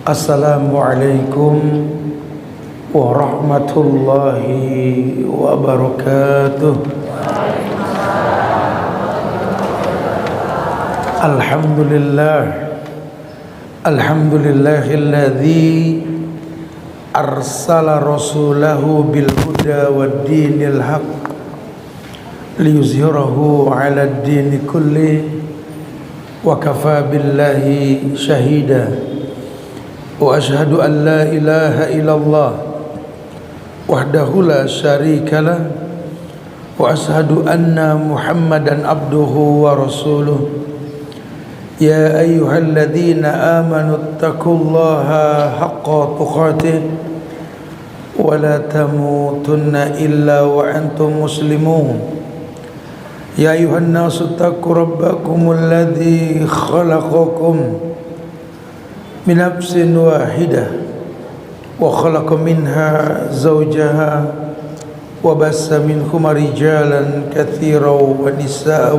Assalamualaikum warahmatullahi wabarakatuh. Alhamdulillahilladzi arsala rasulahu bil huda wad dinil haq liyuzhirahu 'alad dini kulli wa kafa billahi shahida. Wa ashhadu an la ilaha illallah wahdahu la syarika lah wa ashhadu anna Muhammadan abduhu wa rasuluh. Ya ayyuhalladzina amanu taqullaha haqqa tuqatih wa la tamutunna illa wa antum muslimun. Ya ayyuhan nasu taqu rabbakumul ladzi khalaqakum min nafsin wahidah wa khalaqa minha zawjaha wa bassa minhuma rijalan katsiran wa nisaa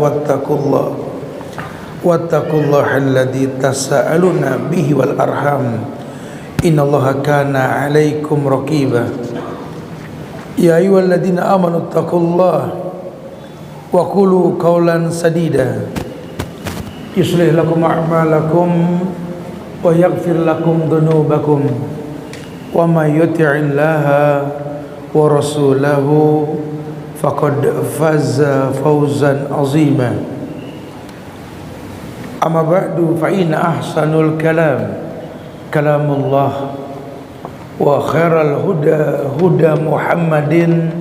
wattaqullaha alladzi tasaaluna bihi wal arham innallaha kana 'alaikum raqiba. Ya ayyuhalladzina amanu taqullaha wa qulu qawlan sadida yuslih lakum a'malakum wa yaghfir lakum dhunubakum wa may yuti'illaha wa rasulahu faqad faza fawzan 'azima. Amma ba'du fa inna ahsanul kalam kalamullah wa khairal huda huda Muhammadin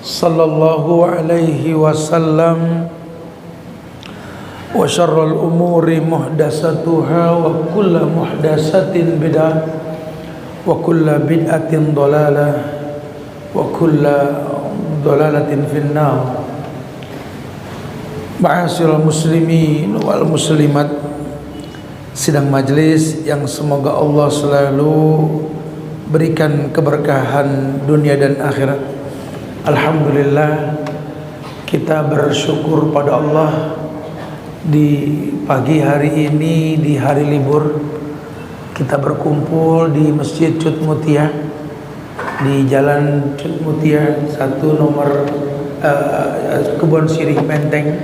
sallallahu alaihi wasallam wa syarrul umuri muhdatsatuha wa kullu muhdatsatin bid'ah wa kullu bid'atin dhalalah wa kullu dhalalatin finnar. Ma'asyiral muslimin wal muslimat, sidang majelis yang semoga Allah selalu berikan keberkahan dunia dan akhirat. Alhamdulillah, kita bersyukur pada Allah di pagi hari ini, di hari libur, kita berkumpul di Masjid Cut Mutia di Jalan Cut Mutia 1 nomor Kebon Sirih Menteng,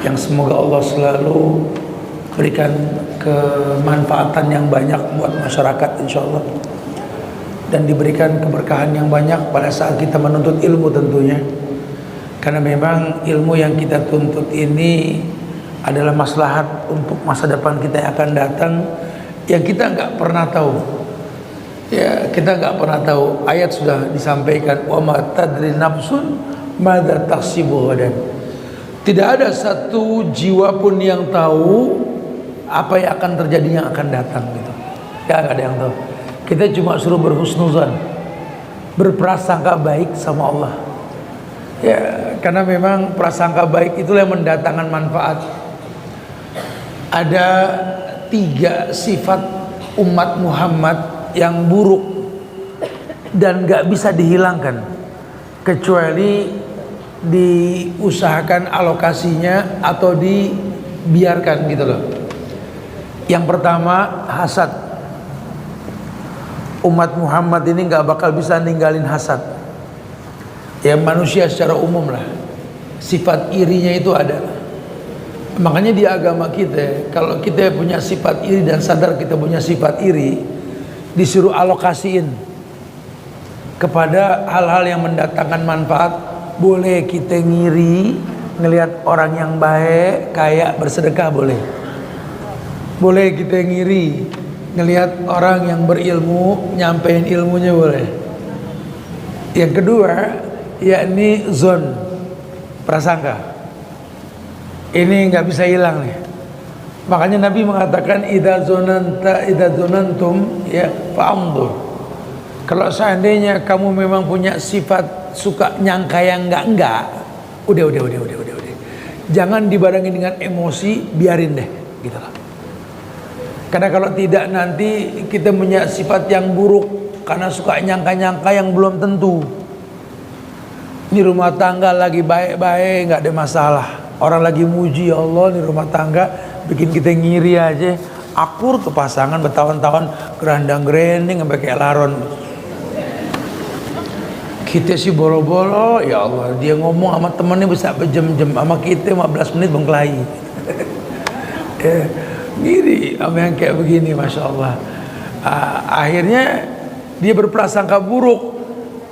yang semoga Allah selalu berikan kemanfaatan yang banyak buat masyarakat insyaallah, dan diberikan keberkahan yang banyak pada saat kita menuntut ilmu tentunya, karena memang ilmu yang kita tuntut ini adalah maslahat untuk masa depan kita yang akan datang, yang kita nggak pernah tahu. Ya, kita nggak pernah tahu. Ayat sudah disampaikan, wa ma tadri nafsun madza taksibu ghadan. Tidak ada satu jiwa pun yang tahu apa yang akan terjadi yang akan datang gitu. Ya, nggak ada yang tahu. Kita cuma suruh berhusnuzan, berprasangka baik sama Allah. Ya, karena memang prasangka baik itulah yang mendatangkan manfaat. Ada 3 sifat umat Muhammad yang buruk dan gak bisa dihilangkan kecuali diusahakan alokasinya atau dibiarkan gitu loh. Yang pertama, hasad. Umat Muhammad ini gak bakal bisa ninggalin hasad. Ya, manusia secara umum lah, sifat irinya itu ada. Makanya di agama kita, kalau kita punya sifat iri dan sadar kita punya sifat iri, disuruh alokasiin kepada hal-hal yang mendatangkan manfaat. Boleh kita ngiri ngelihat orang yang baik, kaya, bersedekah, boleh. Boleh kita ngiri ngelihat orang yang berilmu, nyampein ilmunya, boleh. Yang kedua, yakni zon, prasangka. Ini nggak bisa hilang nih. Makanya Nabi mengatakan idza zonantum ya fa'amdur. Kalau seandainya kamu memang punya sifat suka nyangka yang enggak, udah. Jangan dibarengi dengan emosi, biarin deh gitu lah. Karena kalau tidak nanti kita punya sifat yang buruk karena suka nyangka-nyangka yang belum tentu. Ini rumah tangga lagi baik-baik, nggak ada masalah. Orang lagi muji ya Allah, di rumah tangga bikin kita ngiri aja. akur tuh pasangan bertahun-tahun, gerandang-gerending sampai kayak laron. Kita sih boro-boro, ya Allah, dia ngomong sama temennya bisa berjam-jam, sama kita 15 menit bengkelahi. Ngiri sama yang kayak begini, Masya Allah. Akhirnya dia berprasangka buruk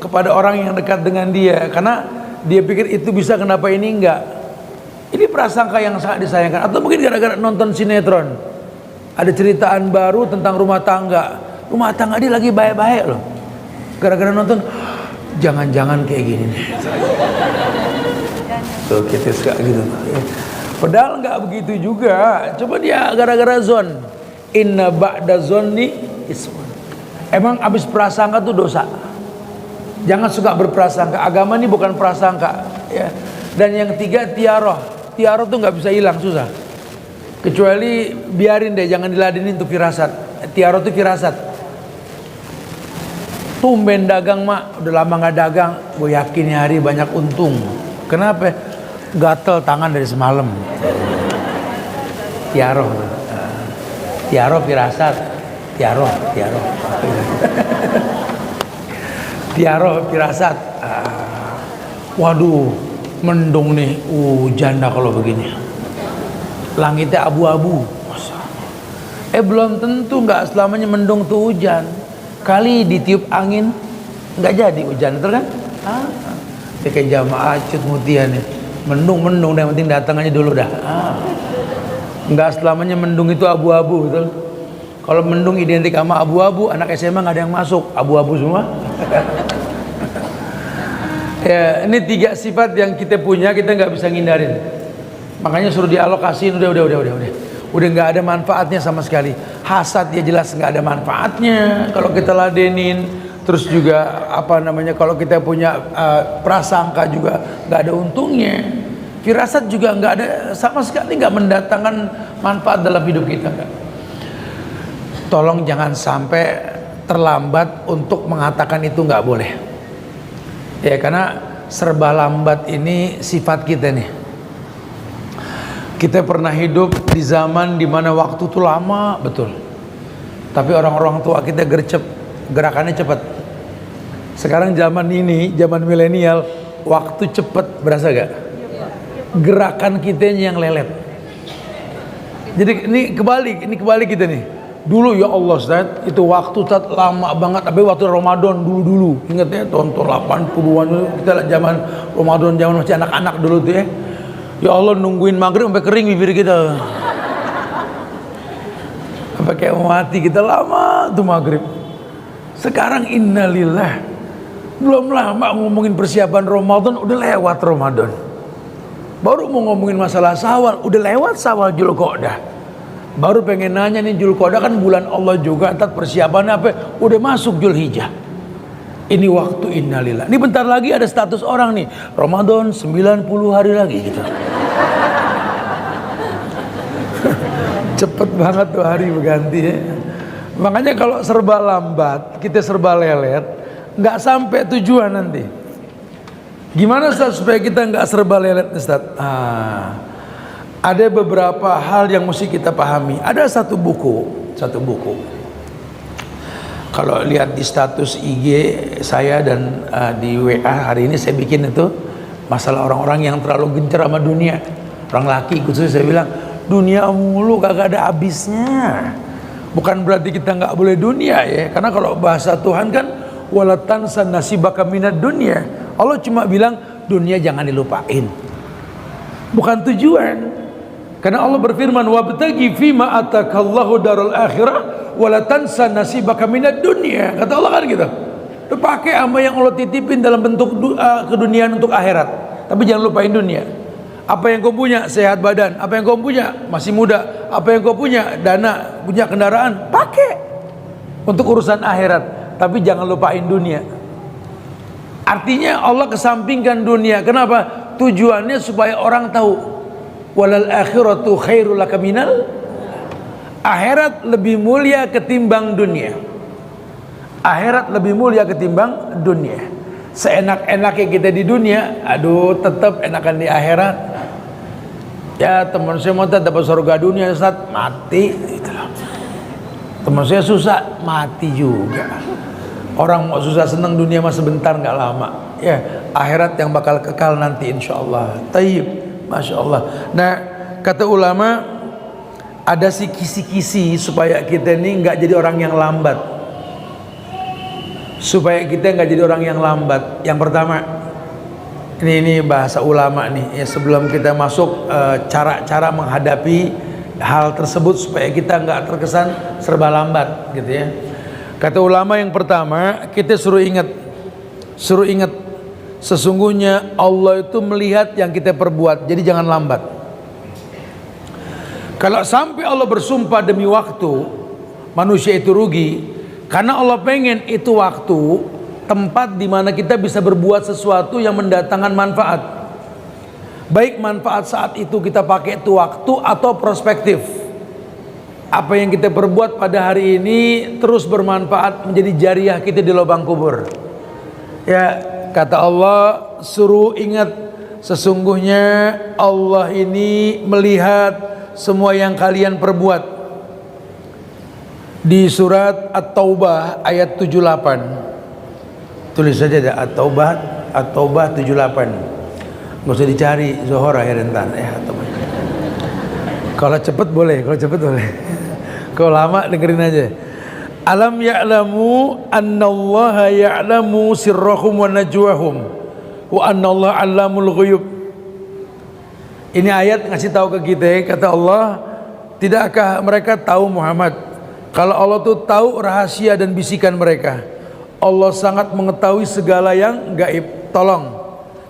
kepada orang yang dekat dengan dia, karena dia pikir itu bisa, kenapa ini enggak. Ini prasangka yang sangat disayangkan. Atau mungkin gara-gara nonton sinetron, ada ceritaan baru tentang rumah tangga dia lagi baik-baik loh, gara-gara nonton, jangan-jangan kayak gini nih. Tuh kita suka gitu. Padahal nggak begitu juga. Coba dia gara-gara zon. Inna ba'da zonni ismun. Emang abis prasangka tuh dosa. Jangan suka berprasangka. Agama ini bukan prasangka, ya. Dan yang ketiga, tiaroh. Tiaroh tuh nggak bisa hilang, susah. Kecuali biarin deh, jangan diladenin untuk firasat. Tiaroh tuh firasat. Tumben dagang mak, udah lama nggak dagang, gue yakin hari banyak untung. Kenapa? Gatel tangan dari semalam. Tiaroh, tiaroh firasat, tiaroh, tiaroh firasat. Waduh, mendung nih, janda kalau begini. Langitnya abu-abu. Belum tentu, nggak selamanya mendung tuh hujan. Kali ditiup angin nggak jadi hujan, betul kan? Kayak jamaah cut mutian nih, mendung yang penting datang aja dulu dah. Nggak selamanya mendung itu abu-abu, betul? Kalau mendung identik sama abu-abu, anak SMA nggak ada yang masuk, abu-abu semua. Ya, ini 3 sifat yang kita punya, kita nggak bisa ngindarin. Makanya suruh dialokasiin, udah nggak ada manfaatnya sama sekali. Hasad ya jelas nggak ada manfaatnya kalau kita ladenin. Terus juga kalau kita punya prasangka juga nggak ada untungnya. Firasat juga nggak ada, sama sekali nggak mendatangkan manfaat dalam hidup kita. Tolong jangan sampai terlambat untuk mengatakan itu, nggak boleh. Ya, karena serba lambat ini sifat kita nih. Kita pernah hidup di zaman dimana waktu itu lama betul, tapi orang-orang tua kita gercep, gerakannya cepat. Sekarang zaman ini, zaman milenial, waktu cepat, berasa gak? Gerakan kita yang lelet. Jadi ini kebalik kita nih. Dulu ya Allah Ustaz, itu waktu Ustaz lama banget, tapi waktu Ramadan dulu. Ingat ya, tahun 80-an kita zaman Ramadan, zaman masih anak-anak dulu tuh ya. Ya Allah, nungguin maghrib sampai kering bibir kita, sampai kayak mau mati kita, lama tuh maghrib. Sekarang innalillah, belum lama ngomongin persiapan Ramadan, udah lewat Ramadan. Baru mau ngomongin masalah Syawal, udah lewat Syawal, Dzulqa'dah. Baru pengen nanya nih, Dzulqa'dah kan bulan Allah juga, entar persiapannya apa? Udah masuk Dzulhijjah. Ini waktu innalillah. Ini bentar lagi ada status orang nih, Ramadan 90 hari lagi gitu. Cepet banget tuh hari berganti ya. Makanya kalau serba lambat, kita serba lelet, nggak sampai tujuan nanti. Gimana Ustaz supaya kita nggak serba lelet Ustaz? Ada beberapa hal yang mesti kita pahami. Ada satu buku. Kalau lihat di status IG saya dan di WA hari ini saya bikin itu masalah orang-orang yang terlalu gencar sama dunia. Orang laki khususnya saya bilang, dunia mulu kagak ada habisnya. Bukan berarti kita nggak boleh dunia ya, karena kalau bahasa Tuhan kan wala tansa nasibaka minad dunya. Allah cuma bilang dunia jangan dilupain, bukan tujuan. Karena Allah berfirman wabtaghi fima atakallahu darul akhirah wala tansa nasibaka minad dunya. Kata Allah kan gitu. Lu pakai apa yang Allah titipin dalam bentuk keduniaan untuk akhirat, tapi jangan lupain dunia. Apa yang kau punya, sehat badan. Apa yang kau punya, masih muda. Apa yang kau punya, dana, punya kendaraan, pakai untuk urusan akhirat, tapi jangan lupain dunia. Artinya Allah kesampingkan dunia. Kenapa? Tujuannya supaya orang tahu walal akhiratu khairul laka minal, akhirat lebih mulia ketimbang dunia. Akhirat lebih mulia ketimbang dunia. Seenak-enaknya kita di dunia, aduh tetap enakan di akhirat. Ya teman saya mau dapat surga dunia Ustaz, mati gitu loh. Teman saya susah, mati juga. Orang mau susah senang dunia mah sebentar, nggak lama. Ya, akhirat yang bakal kekal nanti insya Allah. Taib, masya Allah. Nah, kata ulama, ada sih kisi-kisi supaya kita ini nggak jadi orang yang lambat. Supaya kita nggak jadi orang yang lambat. Yang pertama, ini bahasa ulama nih. Ya, sebelum kita masuk cara-cara menghadapi hal tersebut supaya kita nggak terkesan serba lambat, gitu ya. Kata ulama yang pertama, kita suruh ingat, sesungguhnya Allah itu melihat yang kita perbuat, jadi jangan lambat. Kalau sampai Allah bersumpah demi waktu, manusia itu rugi, karena Allah pengen itu waktu, tempat di mana kita bisa berbuat sesuatu yang mendatangkan manfaat. Baik manfaat saat itu kita pakai itu waktu atau prospektif. Apa yang kita perbuat pada hari ini terus bermanfaat menjadi jariah kita di lubang kubur. Ya, kata Allah, suruh ingat sesungguhnya Allah ini melihat semua yang kalian perbuat. Di surat At-Taubah ayat 78. Tulis saja ada At-Taubah 78. Nggak usah dicari Zohora ya rentan kalau cepet boleh, kalau lama dengerin aja. Alam ya'lamu annallaha ya'lamu sirrahum wa najwahum wa annallaha 'allamul ghuyub. Ini ayat ngasih tahu ke kita, kata Allah, tidakkah mereka tahu Muhammad kalau Allah tuh tahu rahasia dan bisikan mereka. Allah sangat mengetahui segala yang gaib. Tolong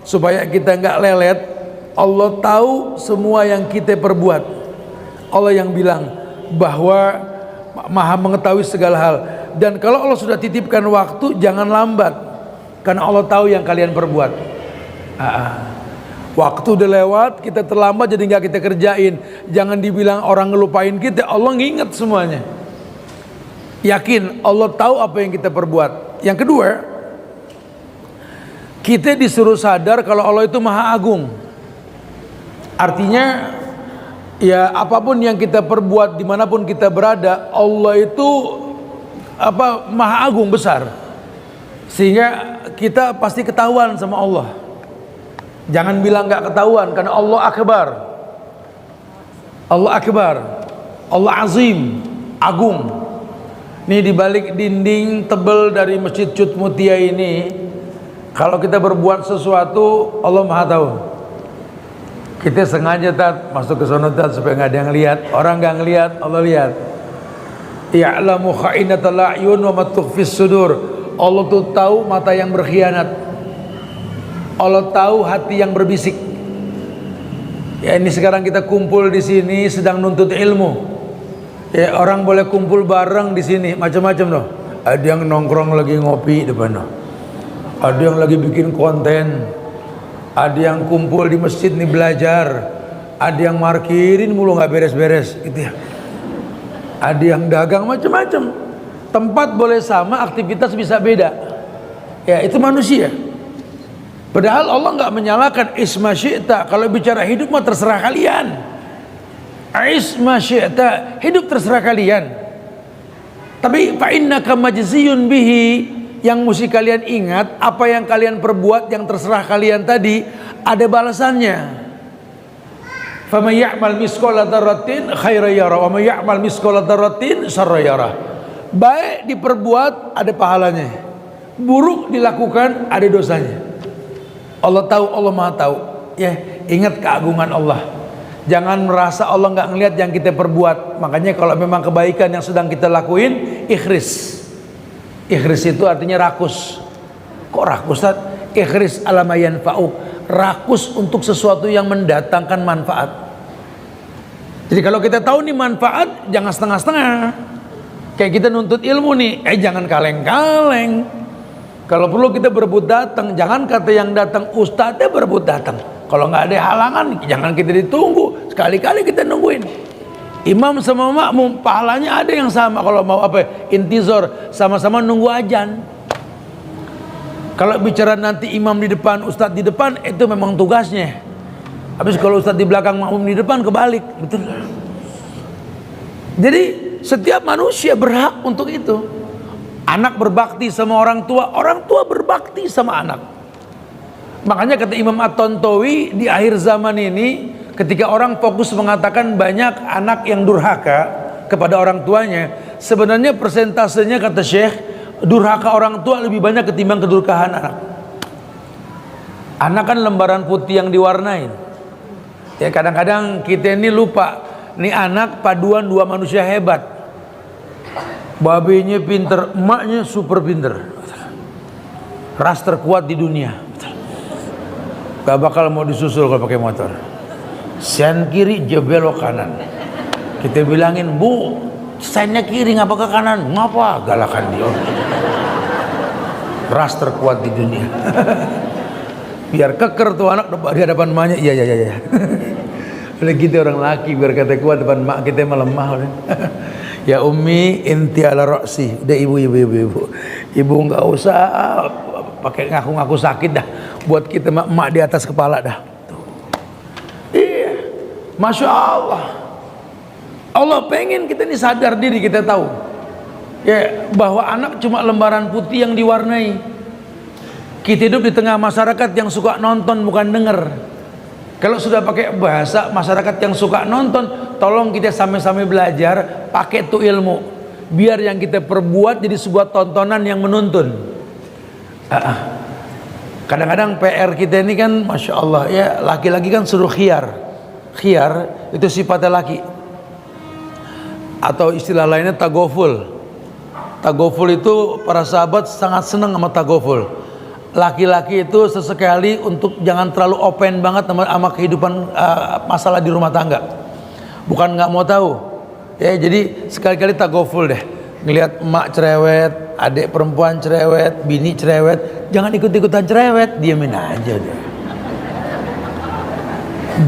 supaya kita nggak lelet, Allah tahu semua yang kita perbuat. Allah yang bilang bahwa Maha mengetahui segala hal. Dan kalau Allah sudah titipkan waktu, jangan lambat, karena Allah tahu yang kalian perbuat. Waktu udah lewat, kita terlambat jadi nggak kita kerjain. Jangan dibilang orang ngelupain kita, Allah nginget semuanya. Yakin Allah tahu apa yang kita perbuat. Yang kedua, kita disuruh sadar kalau Allah itu Maha Agung. Artinya ya apapun yang kita perbuat dimanapun kita berada, Allah itu Maha Agung, besar. Sehingga kita pasti ketahuan sama Allah. Jangan bilang gak ketahuan, karena Allah Akbar. Allah Akbar, Allah Azim, Agung. Nih di balik dinding tebel dari Masjid Cut Mutia ini, kalau kita berbuat sesuatu, Allah Maha tahu. Kita sengaja masuk ke sono supaya nggak ada yang lihat. Orang nggak ngelihat, Allah lihat. Ya'lamu kha'inatal a'yun wa ma tukhfis sudur. Allah tuh tahu mata yang berkhianat. Allah tahu hati yang berbisik. Ya, ini sekarang kita kumpul di sini sedang nuntut ilmu. Ya, orang boleh kumpul bareng di sini macam-macam loh. Ada yang nongkrong lagi ngopi depan loh. Ada yang lagi bikin konten, ada yang kumpul di masjid nih belajar, ada yang markirin mulu nggak beres-beres gitu ya. Ada yang dagang macam-macam. Tempat boleh sama, aktivitas bisa beda. Ya, itu manusia. Padahal Allah nggak menyalahkan isma syi'ta. Kalau bicara hidup mah terserah kalian. Isma syi'ta, hidup terserah kalian. Tapi fa innaka majziyun bihi. Yang mesti kalian ingat, apa yang kalian perbuat yang terserah kalian tadi ada balasannya. Faman ya'mal misqala dzarratin khairan yarah wa may ya'mal misqala dzarratin syarran yarah. Baik diperbuat ada pahalanya, buruk dilakukan ada dosanya. Allah tahu, Allah Maha tahu. Ya, ingat keagungan Allah. Jangan merasa Allah nggak ngelihat yang kita perbuat. Makanya kalau memang kebaikan yang sedang kita lakuin, ikhris. Ikhris itu artinya rakus. Kok rakus, Ustaz? Ikhris ala ma yanfa'uk. Rakus untuk sesuatu yang mendatangkan manfaat. Jadi kalau kita tahu nih manfaat, jangan setengah-setengah. Kayak kita nuntut ilmu nih, jangan kaleng-kaleng. Kalau perlu kita berebut datang, jangan kata yang datang ustadznya berebut datang. Kalau nggak ada halangan, jangan kita ditunggu. Sekali-kali kita nungguin. Imam sama makmum pahalanya ada yang sama. Kalau mau intizor, sama-sama nunggu ajan. Kalau bicara nanti imam di depan, ustadz di depan, itu memang tugasnya. Habis kalau ustadz di belakang, makmum di depan, kebalik. Betul. Jadi setiap manusia berhak untuk itu. Anak berbakti sama orang tua berbakti sama anak. Makanya kata Imam At-Tantawi, di akhir zaman ini ketika orang fokus mengatakan banyak anak yang durhaka kepada orang tuanya, sebenarnya persentasenya kata Syekh, durhaka orang tua lebih banyak ketimbang kedurhakaan anak. Anak kan lembaran putih yang diwarnain. Ya kadang-kadang kita ini lupa, nih anak paduan dua manusia hebat. Babenya pinter, emaknya super pinter. Ras terkuat di dunia. Gak bakal mau disusul kalau pakai motor. Sen kiri jebelok kanan. Kita bilangin, bu, sennya kiri ngapa ke kanan? Ngapa? Galakan dia. Ras terkuat di dunia. Biar keker tuh anak di hadapan emaknya. Iya. Oleh kita orang laki biar kata kuat depan mak kita melemah. Ya ummi inti ala roksi. Udah ibu. Ibu nggak usah pakai ngaku-ngaku sakit dah. Buat kita mak di atas kepala dah. Tuh. Iya, masya Allah. Allah pengen kita ini sadar diri, kita tahu ya bahwa anak cuma lembaran putih yang diwarnai. Kita hidup di tengah masyarakat yang suka nonton bukan denger. Kalau sudah pakai bahasa masyarakat yang suka nonton, tolong kita sama-sama belajar pakai tuh ilmu, biar yang kita perbuat jadi sebuah tontonan yang menuntun. Kadang-kadang PR kita ini kan masya Allah ya, laki-laki kan suruh khiar itu sifatnya laki, atau istilah lainnya tagoful itu para sahabat sangat senang sama tagoful. Laki-laki itu sesekali untuk jangan terlalu open banget sama kehidupan masalah di rumah tangga, bukan nggak mau tahu ya, jadi sekali-kali tagoful deh, ngelihat emak cerewet, adik perempuan cerewet, bini cerewet, jangan ikut-ikutan cerewet, diemin aja deh.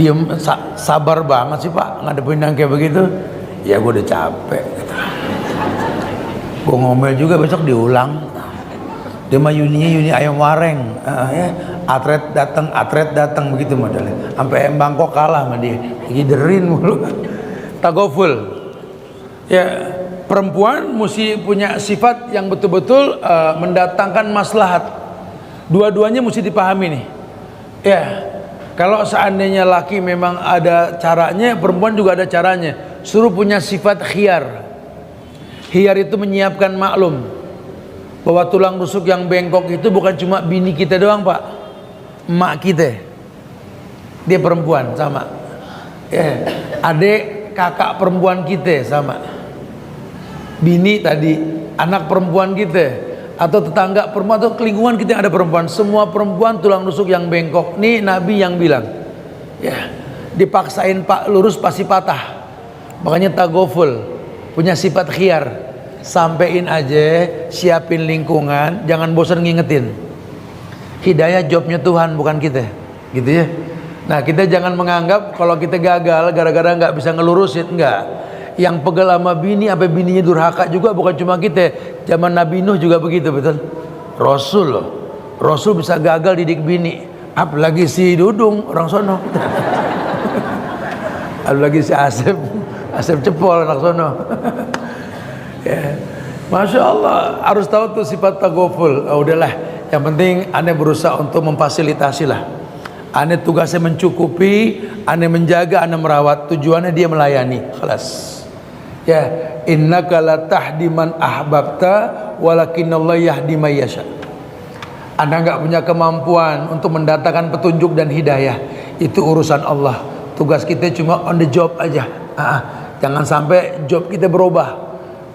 Diem, sabar banget sih pak ngadepin yang kayak begitu. Ya gue udah capek, gue ngomel juga besok diulang. Dia mah Yuni ayam wareng, ya. Atlet datang begitu modelnya. Sampai Bangkok kalah sama dia, giderin mulu. Tagoful. Ya, perempuan mesti punya sifat yang betul-betul mendatangkan maslahat. Dua-duanya mesti dipahami nih. Ya, kalau seandainya laki memang ada caranya, perempuan juga ada caranya. Suruh punya sifat khiyar. Khiyar itu menyiapkan maklum bahwa tulang rusuk yang bengkok itu bukan cuma bini kita doang pak, emak kita, dia perempuan sama, ya, adik kakak perempuan kita sama, bini tadi anak perempuan kita, atau tetangga perempuan atau lingkungan kita yang ada perempuan, semua perempuan tulang rusuk yang bengkok. Nih Nabi yang bilang, ya dipaksain pak lurus pasti patah, makanya tagoful, punya sifat khiyar. Sampein aja, siapin lingkungan, jangan bosan ngingetin. Hidayah jobnya Tuhan bukan kita, gitu ya. Nah kita jangan menganggap kalau kita gagal gara-gara nggak bisa ngelurusin, enggak. Yang pegel sama bini, apa bininya durhaka juga bukan cuma kita. Zaman Nabi Nuh juga begitu, betul. Rasul bisa gagal didik bini, apalagi si Dudung orang sono. Apalagi si Asep cepol anak sono. Ya. Masya Allah, harus tahu tuh sifat tagoful. Udahlah, yang penting aneh berusaha untuk memfasilitasi lah. Aneh tugasnya mencukupi, aneh menjaga, aneh merawat. Tujuannya dia melayani. Khalas. Ya, innaka la tahdi man ahbabta walakinallahu yahdi may yasha. Anda enggak punya kemampuan untuk mendatangkan petunjuk dan hidayah. Itu urusan Allah. Tugas kita cuma on the job aja. Jangan sampai job kita berubah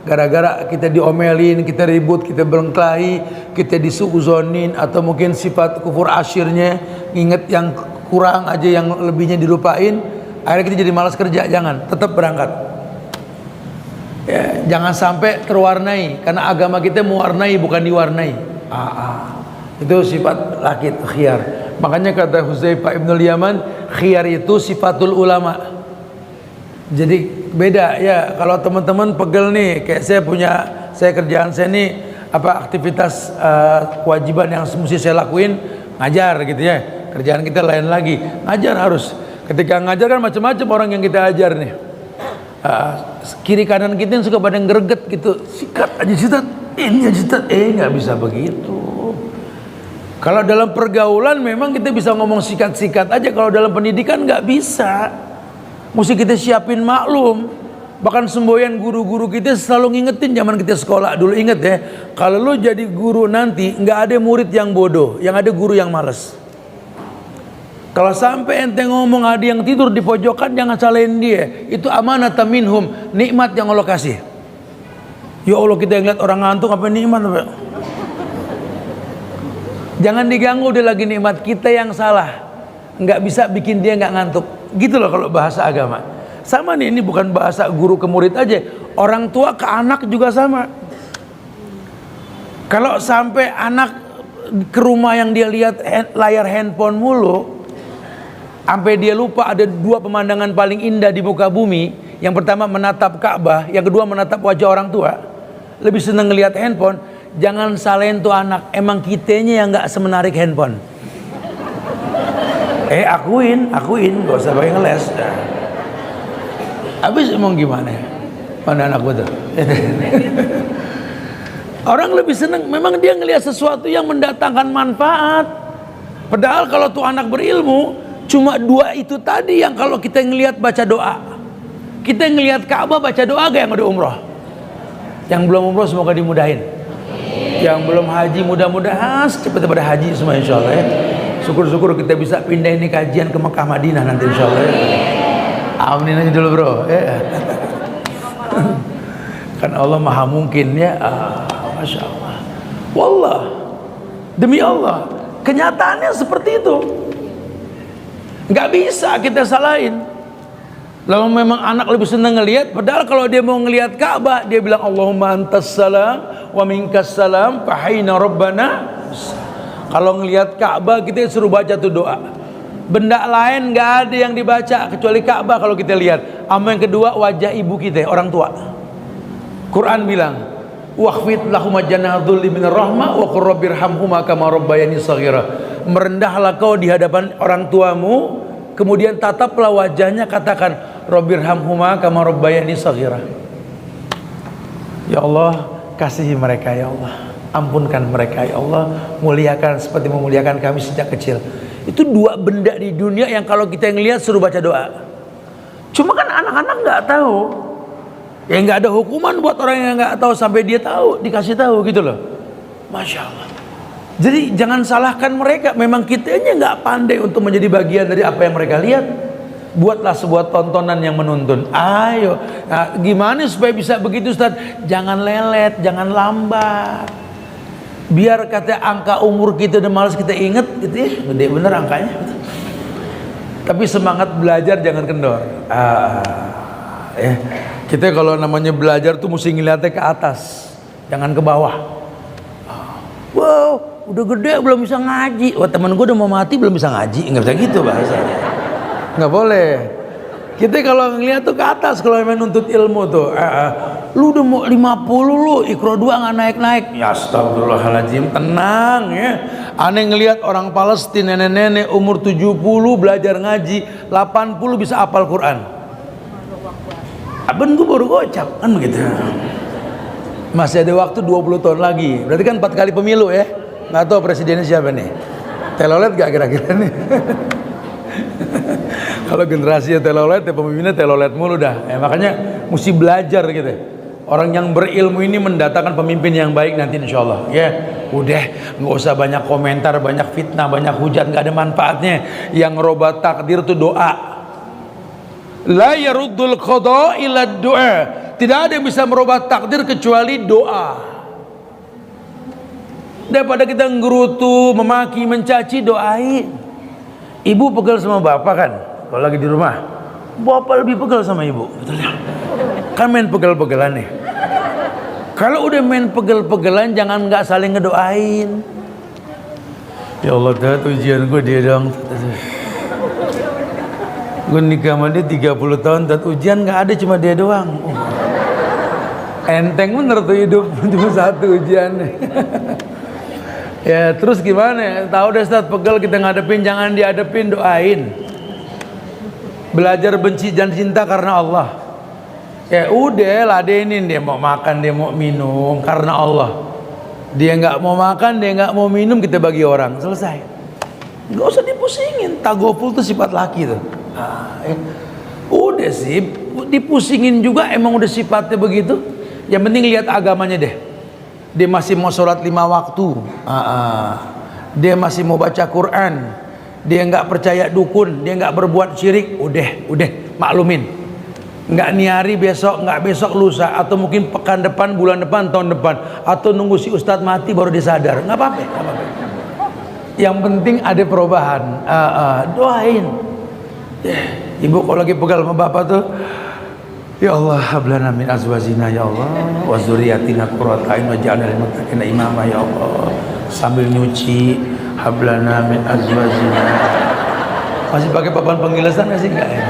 gara-gara kita diomelin, kita ribut, kita berkelahi, kita disuuzonin, atau mungkin sifat kufur asyirnya inget yang kurang aja, yang lebihnya dilupain, akhirnya kita jadi malas kerja. Jangan, tetap berangkat ya, jangan sampai terwarnai, karena agama kita mewarnai bukan diwarnai. Itu sifat laki khiyar. Makanya kata Hudzaifah ibnul Yaman, khiyar itu sifatul ulama. Jadi beda ya, kalau teman-teman pegel nih, kayak saya kerjaan saya nih apa aktivitas kewajiban yang mesti saya lakuin, ngajar gitu ya. Kerjaan kita lain lagi, ngajar harus. Ketika ngajar kan macam-macam orang yang kita ajar nih. Kiri kanan kita yang suka pada greget gitu, sikat aja Ustaz, ini aja Ustaz, nggak bisa begitu. Kalau dalam pergaulan memang kita bisa ngomong sikat-sikat aja, kalau dalam pendidikan nggak bisa. Mesti kita siapin maklum. Bahkan semboyan guru-guru kita selalu ngingetin zaman kita sekolah dulu, inget ya, kalau lu jadi guru nanti nggak ada murid yang bodoh, yang ada guru yang malas. Kalau sampai ente ngomong ada yang tidur di pojokan, jangan salahin dia. Itu amanatan minhum, nikmat yang Allah kasih. Ya Allah, kita yang lihat orang ngantuk apa nikmat apa? Jangan diganggu, udah lagi nikmat, kita yang salah. Nggak bisa bikin dia nggak ngantuk. Gitu loh kalau bahasa agama. Sama nih, ini bukan bahasa guru ke murid aja, orang tua ke anak juga sama. Kalau sampai anak ke rumah yang dia lihat layar handphone mulu, sampai dia lupa ada dua pemandangan paling indah di muka bumi. Yang pertama menatap Ka'bah, yang kedua menatap wajah orang tua. Lebih seneng ngelihat handphone. Jangan salahin tuh anak, emang kitanya yang nggak semenarik handphone. Akuin, gak usah pakai ngeles. Habis emang gimana? Mana anak gue tuh? Orang lebih seneng, memang dia ngelihat sesuatu yang mendatangkan manfaat. Padahal kalau tuh anak berilmu, cuma dua itu tadi yang kalau kita ngelihat baca doa. Kita ngelihat Ka'bah baca doa gak yang udah umroh? Yang belum umroh semoga dimudahin. Yang belum haji mudah-mudahan cepat pada haji semua insyaallah ya. Syukur-syukur kita bisa pindah ini kajian ke Mekah Madinah nanti insyaallah ya. Amin aja dulu bro ya. Kan Allah maha mungkin ya. Masya Allah. Wallah, demi Allah, kenyataannya seperti itu. Nggak bisa kita salahin. Lalu memang anak lebih senang ngelihat, padahal kalau dia mau ngelihat Ka'bah, dia bilang Allahumma antas salam wa minkas salam fahayna rabbana. Kalau ngelihat Ka'bah kita suruh baca tuh doa. Benda lain nggak ada yang dibaca kecuali Ka'bah kalau kita lihat. Sama yang kedua wajah ibu kita, orang tua. Quran bilang, "Wakhfid lahum janahadzul minir rahmah wa qur rabbirhamhuma kama rabbayani shaghira." Merendahlah kau di hadapan orang tuamu, kemudian tataplah wajahnya, katakan rabbirhamhuma kama rabbayani shaghira. Ya Allah, kasihi mereka ya Allah. Ampunkan mereka ya Allah, muliakan seperti memuliakan kami sejak kecil. Itu dua benda di dunia yang kalau kita ngelihat suruh baca doa. Cuma kan anak-anak nggak tahu. Ya nggak ada hukuman buat orang yang nggak tahu sampai dia tahu, dikasih tahu gitu loh. Masya Allah. Jadi jangan salahkan mereka. Memang kitanya nggak pandai untuk menjadi bagian dari apa yang mereka lihat. Buatlah sebuah tontonan yang menuntun. Ayo, nah, gimana supaya bisa begitu Ustaz? Jangan lelet, jangan lambat. Biar kata angka umur kita udah malas kita inget gitu ya, gede bener angkanya. Tapi semangat belajar jangan kendor. Kita kalau namanya belajar tuh mesti ngeliatnya ke atas, jangan ke bawah. Wow, udah gede belum bisa ngaji. Wah temen gue udah mau mati belum bisa ngaji, nggak bisa gitu bahasanya. Nggak boleh. Kita kalau ngeliat tuh ke atas kalau memang nuntut ilmu tuh. Lu udah mau 50 lu, Iqra 2 nggak naik-naik. Ya astagfirullahaladzim, tenang ya. Aneh ngelihat orang Palestina nenek-nenek umur 70 belajar ngaji, 80 bisa hafal Quran. Abang gue baru gocap kan begitu. Masih ada waktu 20 tahun lagi. Berarti kan 4 kali pemilu ya. Nggak tahu presidennya siapa nih. Telolet gak kira-kira nih? Kalau generasinya telolet, ya pemimpinnya telolet mulu dah. Makanya mesti belajar gitu. Orang yang berilmu ini mendatangkan pemimpin yang baik nanti insya Allah. Ya, udah nggak usah banyak komentar, banyak fitnah, banyak hujat, nggak ada manfaatnya. Yang ngerubah takdir itu doa. La yaruddul qada illa doa. Tidak ada yang bisa merubah takdir kecuali doa. Daripada kita ngerutu, memaki, mencaci, doain. Ibu pegel sama bapak kan? Kalau lagi di rumah, bapak lebih pegel sama ibu, betul ya? Kan main pegel-pegelan nih. Kalau udah main pegel-pegelan, jangan nggak saling ngedoain. Ya Allah, Tat, ujian gue dia dong. Gue nikah sama dia 30 tahun, Tat, ujian nggak ada, cuma dia doang. Enteng bener tuh hidup, cuma satu ujian. Ya terus gimana? Tahu deh Ustaz, pegel kita ngadepin, jangan dihadepin, doain. Belajar benci dan cinta karena Allah. Ya udah ladenin, dia mau makan, dia mau minum karena Allah. Dia nggak mau makan, dia nggak mau minum, kita bagi orang, selesai. Nggak usah dipusingin. Tagopul tuh sifat laki tuh. Udah sih, dipusingin juga emang udah sifatnya begitu. Yang penting lihat agamanya deh. Dia masih mau sholat 5 waktu. Dia masih mau baca Quran. Dia nggak percaya dukun, dia nggak berbuat syirik. Udah maklumin. Nggak niari besok, nggak besok lusa, atau mungkin pekan depan, bulan depan, tahun depan, atau nunggu si ustadz mati baru disadar. Nggak apa-apa. Yang penting ada perubahan. Doain. Ibu kalau lagi pegal sama bapak tuh, ya Allah, hablana min azwajina ya Allah, wa dzurriyyatina qurrata a'yun waj'alna lil muttaqina imama ya Allah. Sambil nyuci, hablana min azwajina. Masih pakai papan penggilasan nggak sih? Enggak ya?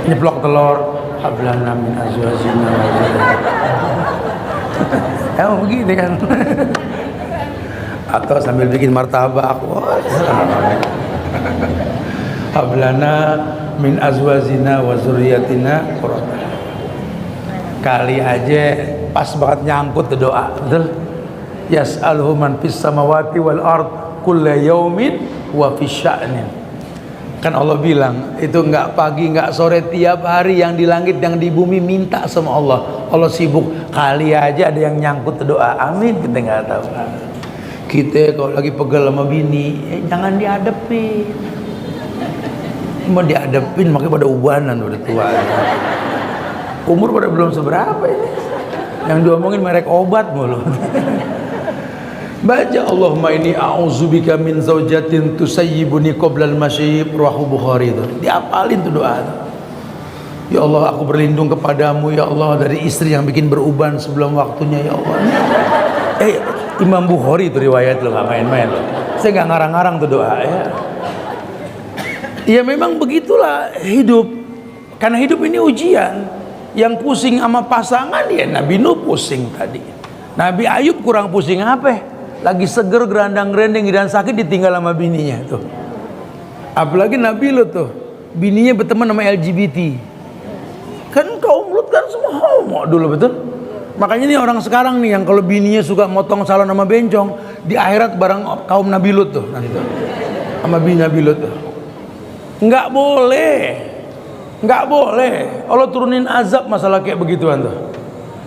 Nyeplok telur, hablana min azwajina. Emang begini kan? Atau sambil bikin martabak. Hablana min azwajina wa dzurriyyatina qurrata. Kali aja pas banget nyangkut tuh doa, betul? Yas'aluhu man fis samawati wal ard kulla yaumin wa fi sya'nin. Kan Allah bilang itu enggak pagi enggak sore, tiap hari yang di langit yang di bumi minta sama Allah. Allah sibuk. Kali aja ada yang nyangkut doa, amin, kita nggak tahu. Kita kalau lagi pegel sama bini, jangan dihadepin. Mau dihadepin makanya pada ubanan, udah tua. Umur pada belum seberapa ini. Yang diomongin merek obat mulu. Baca Allahumma inni a'udzubika min zaujatin tusayyibuni qabla al-masyib, rawahu Bukhari itu. Diapalin tuh doa. Ya Allah, aku berlindung kepadamu ya Allah dari istri yang bikin beruban sebelum waktunya ya Allah. Imam Bukhari itu riwayat lo, nggak main-main lo. Saya nggak ngarang-ngarang tuh doa ya. Ya memang begitulah hidup. Karena hidup ini ujian. Yang pusing sama pasangan ya Nabi Nuh pusing tadi. Nabi Ayub kurang pusing apa? Lagi seger gerandang-gerendeng dan sakit ditinggal sama bininya tuh. Apalagi Nabi Lut tuh, bininya berteman sama LGBT. Kan kaum Lut kan semua homo dulu, betul? Makanya nih orang sekarang nih yang kalau bininya suka motong salon sama bencong, di akhirat bareng kaum Nabi Lut tuh nanti tuh. Sama bini Nabi Lut tuh. Nggak boleh. Nggak boleh. Allah turunin azab masalah kayak begituan tuh.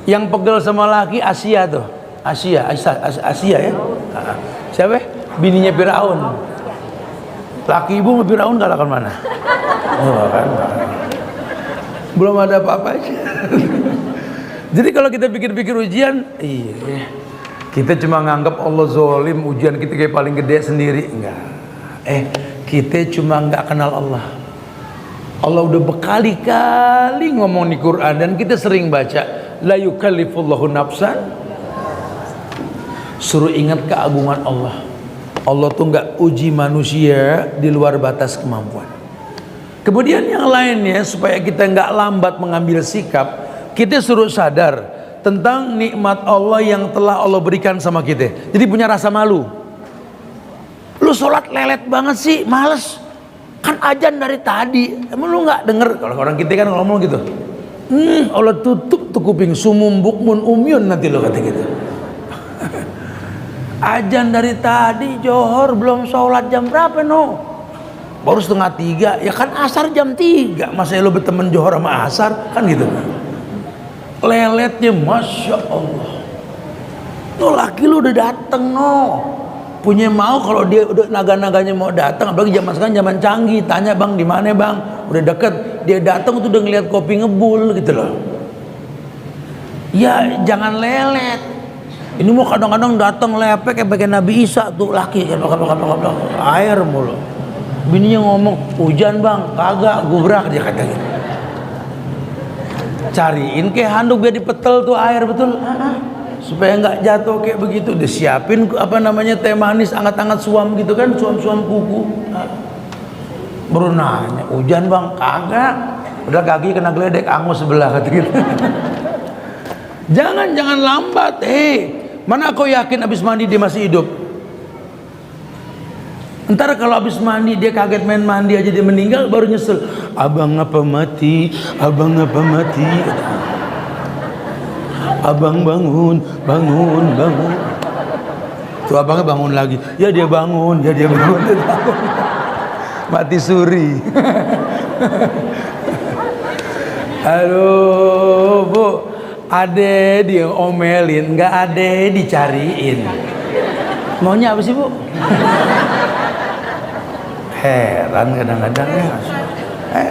Yang pegel sama laki Asia tuh. Asia ya. Siapa? Bininya Firaun. Laki ibu sama Firaun kalahkan mana? Oh, kan. Belum ada apa-apa aja. Jadi kalau kita pikir-pikir ujian, iya, kita cuma nganggap Allah zolim, ujian kita kayak paling gede sendiri. Enggak. Kita cuma nggak kenal Allah. Allah udah berkali-kali ngomong di Quran dan kita sering baca, la yukallifullahu nafsan. Suruh ingat keagungan Allah. Allah tuh nggak uji manusia di luar batas kemampuan. Kemudian yang lainnya supaya kita nggak lambat mengambil sikap, kita suruh sadar tentang nikmat Allah yang telah Allah berikan sama kita. Jadi punya rasa malu. Lu sholat lelet banget sih, males. Kan ajan dari tadi. Emang lu nggak denger? Kalau orang kita kan ngomong gitu. Allah tutup tuh kuping, sumum bukmun umyun nanti lo kata gitu. Ajan dari tadi, Johor belum sholat jam berapa no? Baru 2:30. Ya kan asar jam 3. Masa lo berteman Johor sama asar kan gitu. Leletnya masya Allah. No laki lu udah dateng no. Punya mau kalau dia udah naga-naganya mau datang, apalagi zaman sekarang zaman canggih, tanya bang di mana bang, udah deket, dia datang tuh udah ngeliat kopi ngebul gitu loh. Ya jangan lelet. Ini mau kadang-kadang datang lepek kayak bagian Nabi Isa tuh laki kayak air mulu. Bininya ngomong hujan bang, kagak gubrak dia kata gitu. Cariin kayak handuk biar dipetel tuh air betul. Supaya nggak jatuh kayak begitu, disiapin apa namanya teh manis anget-anget suam gitu kan, suam-suam kuku. Baru nanya hujan bang, kagak, udah kaki kena geledek angus sebelah kata gitu. Jangan lambat. Mana kau yakin habis mandi dia masih hidup? Ntar kalau habis mandi dia kaget main mandi aja dia meninggal baru nyesel. Abang apa mati? Abang apa mati? Abang bangun, bangun, bangun. Tuh abangnya bangun lagi. Ya dia bangun, ya dia bangun. Mati suri. Aduh, Bu. Ade diomelin, nggak ade dicariin. Maunya apa sih, Bu? Heran kadang-kadang ya.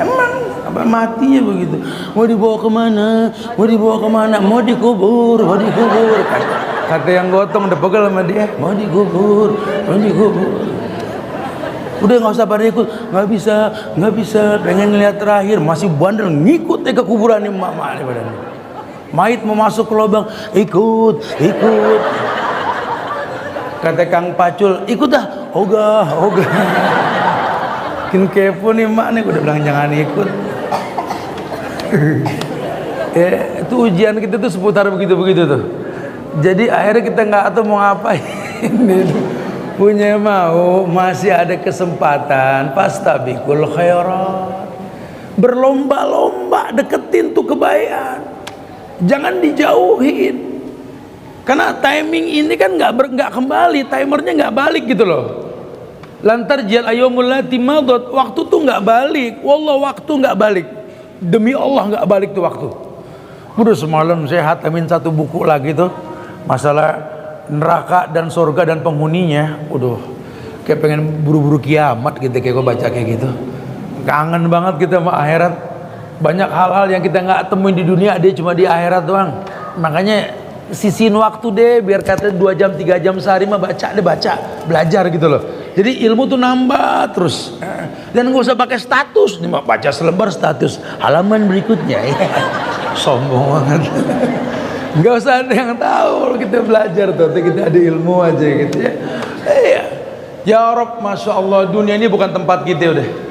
Emang apa matinya begitu? Mau dibawa kemana? Mau dibawa kemana? Mau dikubur, mau dikubur. Kata yang gotong udah pegel sama dia. Mau dikubur, mau dikubur. Udah nggak usah pada ikut, nggak bisa. Pengen ngeliat terakhir, masih bandel ngikut ke kuburan nih mama nih badannya. Mayit mau masuk ke lubang, ikut. Kata Kang Pacul, ikut dah. Ogah. Makin kepo nih mak nih, udah bilang jangan ikut. Itu ujian kita tuh seputar begitu tuh. Jadi akhirnya kita nggak tahu mau ngapain. Punya mau masih ada kesempatan, fastabiqul khairat. Berlomba-lomba deketin tuh kebaikan. Jangan dijauhin. Karena timing ini kan nggak kembali, timernya nggak balik gitu loh. Lantar jal ayyamul lati madad, waktu tuh nggak balik. Wallah waktu nggak balik. Demi Allah nggak balik tuh waktu. Udah semalam saya hatamin satu buku lagi tuh masalah neraka dan surga dan penghuninya. Udah kayak pengen buru-buru kiamat gitu kayak gue baca kayak gitu. Kangen banget kita sama akhirat. Banyak hal-hal yang kita nggak temuin di dunia, dia cuma di akhirat doang. Makanya sisihin waktu deh, biar kata 2 jam 3 jam sehari mah baca, belajar gitu loh. Jadi ilmu tuh nambah terus. Dan nggak usah pakai status, nih mah baca selembar status halaman berikutnya. Sombong banget. Nggak usah ada yang tahu, kita belajar tuh, kita ada ilmu aja gitu ya. Ya Rabb, masya Allah, dunia ini bukan tempat kita udah.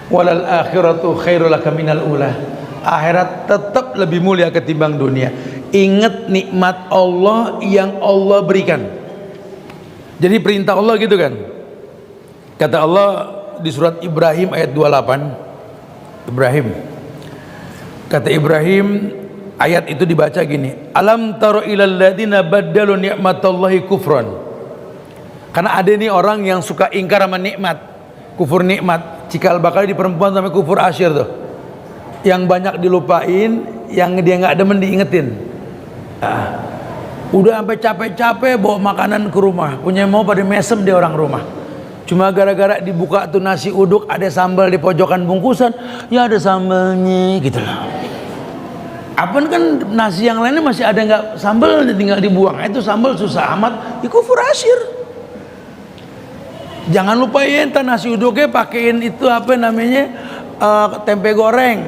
Walal akhiratu khairul laka minal ula. Akhirat tetap lebih mulia ketimbang dunia. Ingat nikmat Allah yang Allah berikan. Jadi perintah Allah gitu kan. Kata Allah di surat Ibrahim ayat 28. Ibrahim. Kata Ibrahim, ayat itu dibaca gini. Alam taro ilal ladina baddalu ni'matallahi kufran. Karena ada nih orang yang suka ingkar sama nikmat, kufur nikmat. Cikal bakal di perempuan sampai kufur asyir tuh. Yang banyak dilupain, yang dia nggak demen diingetin. Udah sampai capek-capek bawa makanan ke rumah, punya mau pada mesem dia orang rumah. Cuma gara-gara dibuka tuh nasi uduk, ada sambal di pojokan bungkusan, ya ada sambalnya gitu loh. Apa kan nasi yang lainnya masih ada nggak sambal, tinggal dibuang. Itu sambal susah amat, ya kufur asyir. Jangan lupain nasi uduknya pakein itu apa namanya tempe goreng.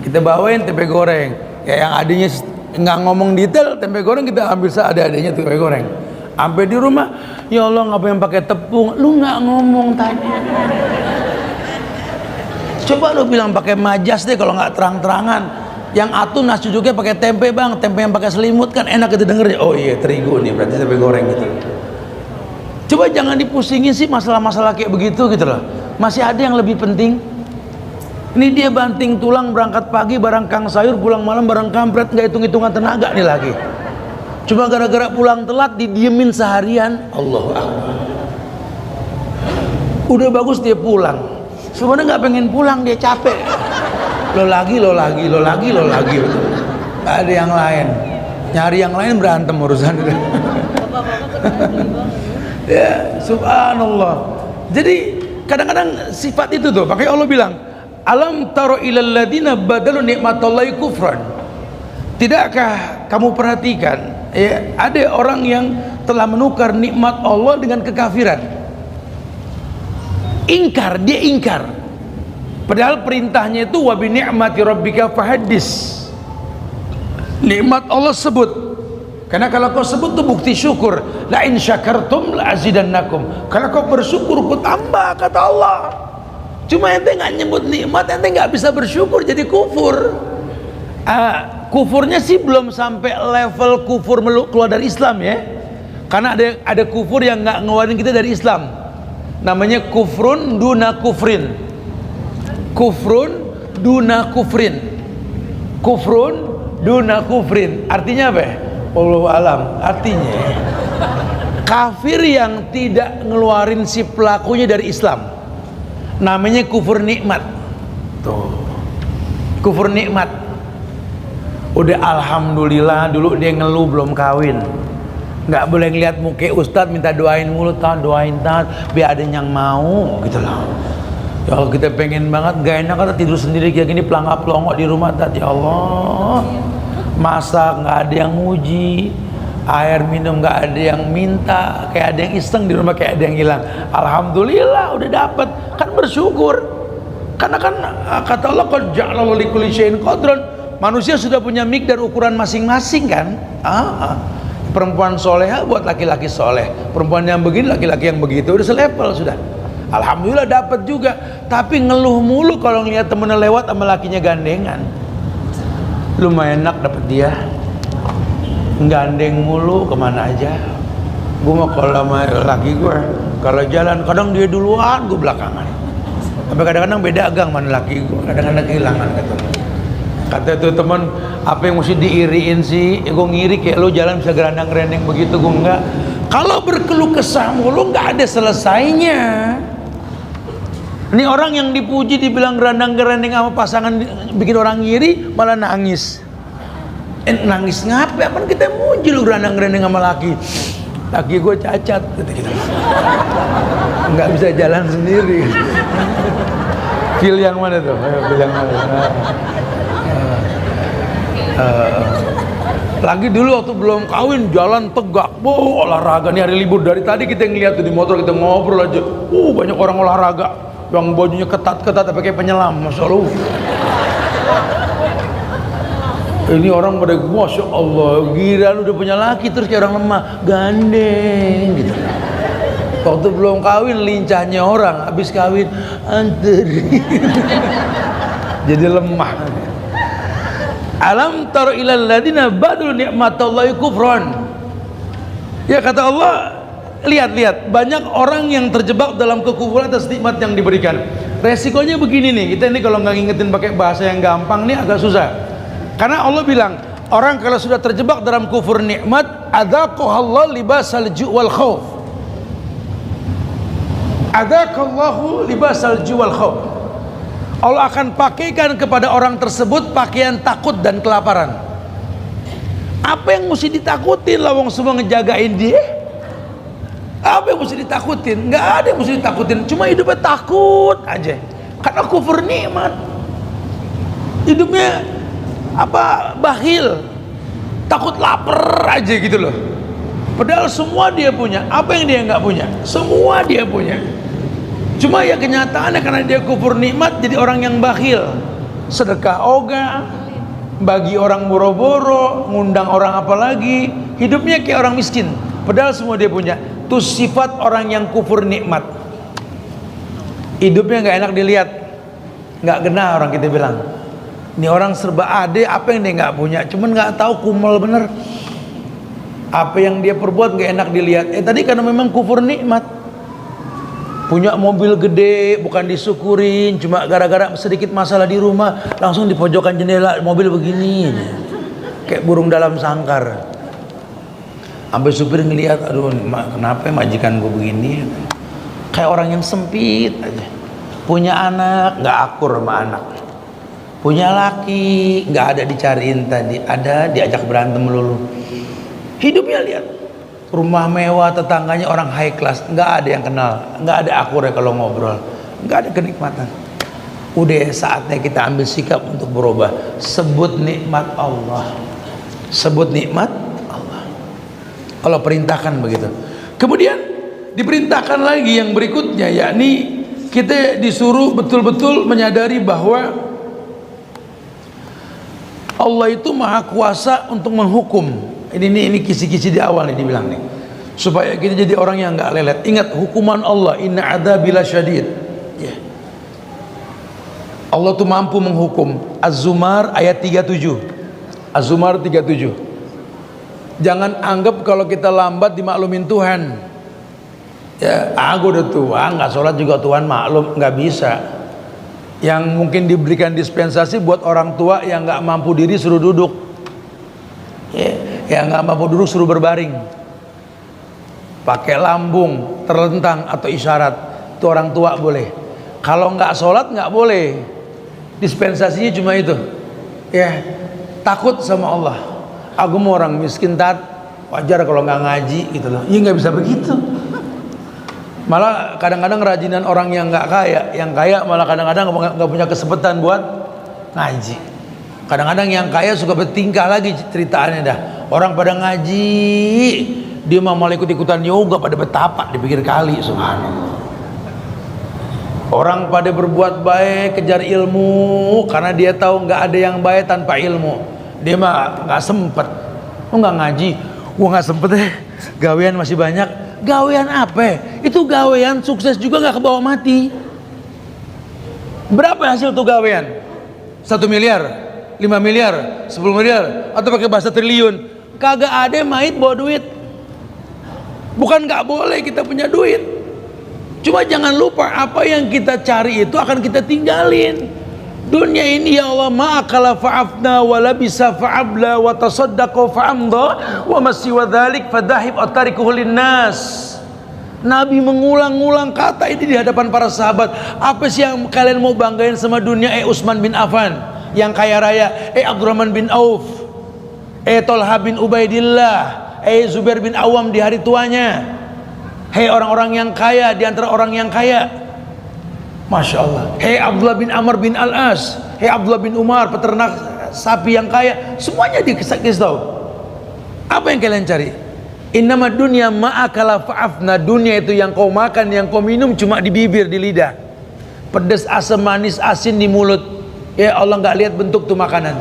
Kita bawain tempe goreng. Ya yang adanya nggak ngomong detail tempe goreng kita ambil seadanya tempe goreng. Sampai di rumah, ya Allah ngapain pakai tepung? Lu nggak ngomong tadi. Coba lu bilang pakai majas deh kalau nggak terang-terangan. Yang atuh nasi uduknya pakai tempe bang, tempe yang pakai selimut kan enak kita denger. Oh iya terigu nih berarti tempe goreng gitu. Coba jangan dipusingin sih masalah-masalah kayak begitu gitu loh. Masih ada yang lebih penting. Ini dia banting tulang berangkat pagi barang kang sayur, pulang malam barang kampret, nggak hitung-hitungan tenaga nih lagi. Cuma gara-gara pulang telat didiemin seharian. Allahu Akbar. Udah bagus dia pulang. Sebenarnya nggak pengen pulang, dia capek. Lo lagi. Nggak ada yang lain. Nyari yang lain berantem urusan. Ya, subhanallah. Jadi kadang-kadang sifat itu tuh, makanya Allah bilang, alam taro ilal ladina badalu nikmatallahi kufran. Tidakkah kamu perhatikan, ya, ada orang yang telah menukar nikmat Allah dengan kekafiran. Ingkar, dia ingkar. Padahal perintahnya itu wa bi ni'mati rabbika fahaddis. Nikmat Allah sebut. Karena kalau kau sebut itu bukti syukur. La in syakartum la azidannakum. Kalau kau bersyukur ku tambah kata Allah. Cuma ente nggak nyebut nikmat, ente nggak bisa bersyukur jadi kufur. Kufurnya sih belum sampai level kufur keluar dari Islam ya. Karena ada kufur yang nggak ngeluarin kita dari Islam. Namanya kufrun duna kufrin. Kufrun duna kufrin. Kufrun duna kufrin. Artinya apa? Wallahu alam. Artinya kafir yang tidak ngeluarin si pelakunya dari Islam. Namanya kufur nikmat. Tuh. Kufur nikmat. Udah alhamdulillah dulu dia ngeluh belum kawin. Nggak boleh ngeliat muka ustadz minta doain mulu, doain biar ada yang mau gitu loh. Ya Allah, kita pengen banget, gak enak kan tidur sendiri kayak gini pelangap-pelongok di rumah tadi. Ya Allah, masak nggak ada yang muji, air minum nggak ada yang minta, kayak ada yang iseng di rumah, kayak ada yang hilang. Alhamdulillah udah dapet, kan bersyukur. Karena kan kata Allah, qad ja'ala likulli syai'in qadran. Manusia sudah punya mikdar ukuran masing-masing kan. Perempuan soleha buat laki-laki soleh, perempuan yang begini laki-laki yang begitu, udah selevel sudah. Alhamdulillah dapat juga. Tapi ngeluh mulu kalau ngeliat temennya lewat sama lakinya gandengan. Lumayan enak dapat dia gandeng mulu kemana aja. Gue mau kalau sama laki gue kalau jalan kadang dia duluan, gue belakangan. Tapi kadang-kadang beda agang mana laki gue, kadang-kadang kehilangan kata itu teman, apa yang mesti diiriin sih? Gue ngiri kayak lo jalan bisa gerandang-gerendeng begitu, gue enggak. Kalau berkeluh kesah mulu nggak ada selesainya. Ini orang yang dipuji dibilang gerandang-gerendeng sama pasangan bikin orang ngiri malah nangis. Nangis ngapain? Kan kita muji lu gerandang-gerendeng sama laki. Laki gue cacat gitu. Nggak bisa jalan sendiri. Feel yang mana tuh? Feel yang mana? Lagi dulu waktu belum kawin jalan tegak, olahraga nih hari libur dari tadi kita ngeliat tuh di motor kita ngobrol aja, banyak orang olahraga yang bajunya ketat-ketat pakai penyelam, masya Allah. Ini orang pada masya Allah, gila lu udah punya laki terus kayak orang lemah, gandeng gitu. Waktu belum kawin lincahnya orang, habis kawin anterin, jadi lemah. Alam taro ilal ladina badul ni'matallahi kufran. Ya kata Allah, lihat banyak orang yang terjebak dalam kekufuran atas nikmat yang diberikan. Resikonya begini nih, kita ini kalau nggak ngingetin pakai bahasa yang gampang nih agak susah. Karena Allah bilang, orang kalau sudah terjebak dalam kufur nikmat, adzaqahallahu libasal ju' wal khauf. Adzaqallahu libasal ju' wal khauf. Allah akan pakaikan kepada orang tersebut pakaian takut dan kelaparan. Apa yang mesti ditakutin lah, wong semua ngejagain dia. Apa yang mesti ditakutin? Nggak ada yang mesti ditakutin, cuma hidupnya takut aja. Karena kufur nikmat. Hidupnya bakhil, takut lapar aja gitu loh. Padahal semua dia punya. Apa yang dia nggak punya? Semua dia punya. Cuma ya kenyataannya karena dia kufur nikmat jadi orang yang bakhil, sedekah ogah, bagi orang boro-boro, ngundang orang apalagi, hidupnya kayak orang miskin. Padahal semua dia punya. Itu sifat orang yang kufur nikmat. Hidupnya nggak enak dilihat, nggak kena orang kita bilang. Ini orang serba ada, apa yang dia nggak punya, cuman nggak tahu kumel bener. Apa yang dia perbuat nggak enak dilihat. Tadi karena memang kufur nikmat. Punya mobil gede bukan disyukurin, cuma gara-gara sedikit masalah di rumah langsung di pojokan jendela mobil begini, kayak burung dalam sangkar. Sampai supir ngelihat, aduh kenapa majikan gue begini, kayak orang yang sempit aja. Punya anak nggak akur sama anak, punya laki nggak ada dicariin tadi, ada diajak berantem melulu. Hidupnya lihat, rumah mewah, tetangganya orang high class, nggak ada yang kenal, nggak ada akurnya kalau ngobrol, nggak ada kenikmatan. Udah saatnya kita ambil sikap untuk berubah. Sebut nikmat Allah, sebut nikmat Allah. Allah perintahkan begitu. Kemudian diperintahkan lagi yang berikutnya, yakni kita disuruh betul-betul menyadari bahwa Allah itu maha kuasa untuk menghukum. Ini kisi-kisi di awal nih dibilang nih, supaya kita jadi orang yang nggak lelet. Ingat hukuman Allah, inna adzabi lasyadid. Ya. Allah tuh mampu menghukum. Az-Zumar ayat 37. Az-Zumar 37. Jangan anggap kalau kita lambat dimaklumin Tuhan. Ya, aku udah tua, nggak sholat juga Tuhan maklum, nggak bisa. Yang mungkin diberikan dispensasi buat orang tua yang nggak mampu diri suruh duduk. Ya, yang nggak mampu duduk suruh berbaring. Pakai lambung, terlentang atau isyarat, itu orang tua boleh. Kalau nggak sholat nggak boleh. Dispensasinya cuma itu. Ya, takut sama Allah. Aku mau orang miskin tat, wajar kalau nggak ngaji gitu loh. Iya nggak bisa begitu. Malah kadang-kadang rajinan orang yang nggak kaya, yang kaya malah kadang-kadang nggak punya kesempatan buat ngaji. Kadang-kadang yang kaya suka bertingkah lagi ceritaannya dah. Orang pada ngaji, dia malah ikut-ikutan yoga pada betapa di pinggir kali, subhanallah. Orang pada berbuat baik, kejar ilmu karena dia tahu nggak ada yang baik tanpa ilmu. Dia mah nggak sempet, nggak ngaji, gua nggak sempet deh. Gawean masih banyak. Gawean apa? Itu gawean sukses juga nggak kebawa mati. Berapa hasil tuh gawean? 1 miliar, 5 miliar, 10 miliar, atau pakai bahasa triliun? Kagak ada mait bawa duit. Bukan nggak boleh kita punya duit. Cuma jangan lupa apa yang kita cari itu akan kita tinggalin. Dunia ini ya Allah ma'akala fa'afna wa labisa fa'abla wa tasaddaqa fa'amda wa masiwa dhalik fadahib atarikuhu linnas. Nabi mengulang-ulang kata ini di hadapan para sahabat. Apa sih yang kalian mau banggain sama dunia? Utsman bin Affan yang kaya raya, Abdurrahman bin Auf, Tolha bin Ubaidillah, Zubair bin Awam di hari tuanya. Orang-orang yang kaya di antara orang yang kaya. Masya Allah. Abdullah bin Amr bin Al-As, Abdullah bin Umar, peternak sapi yang kaya, semuanya dikisah tahu. Apa yang kalian cari? Innama dunya ma'akala fa'afna. Dunia itu yang kau makan, yang kau minum cuma di bibir, di lidah. Pedas, asam, manis, asin di mulut. Ya Allah nggak lihat bentuk tuh makanan.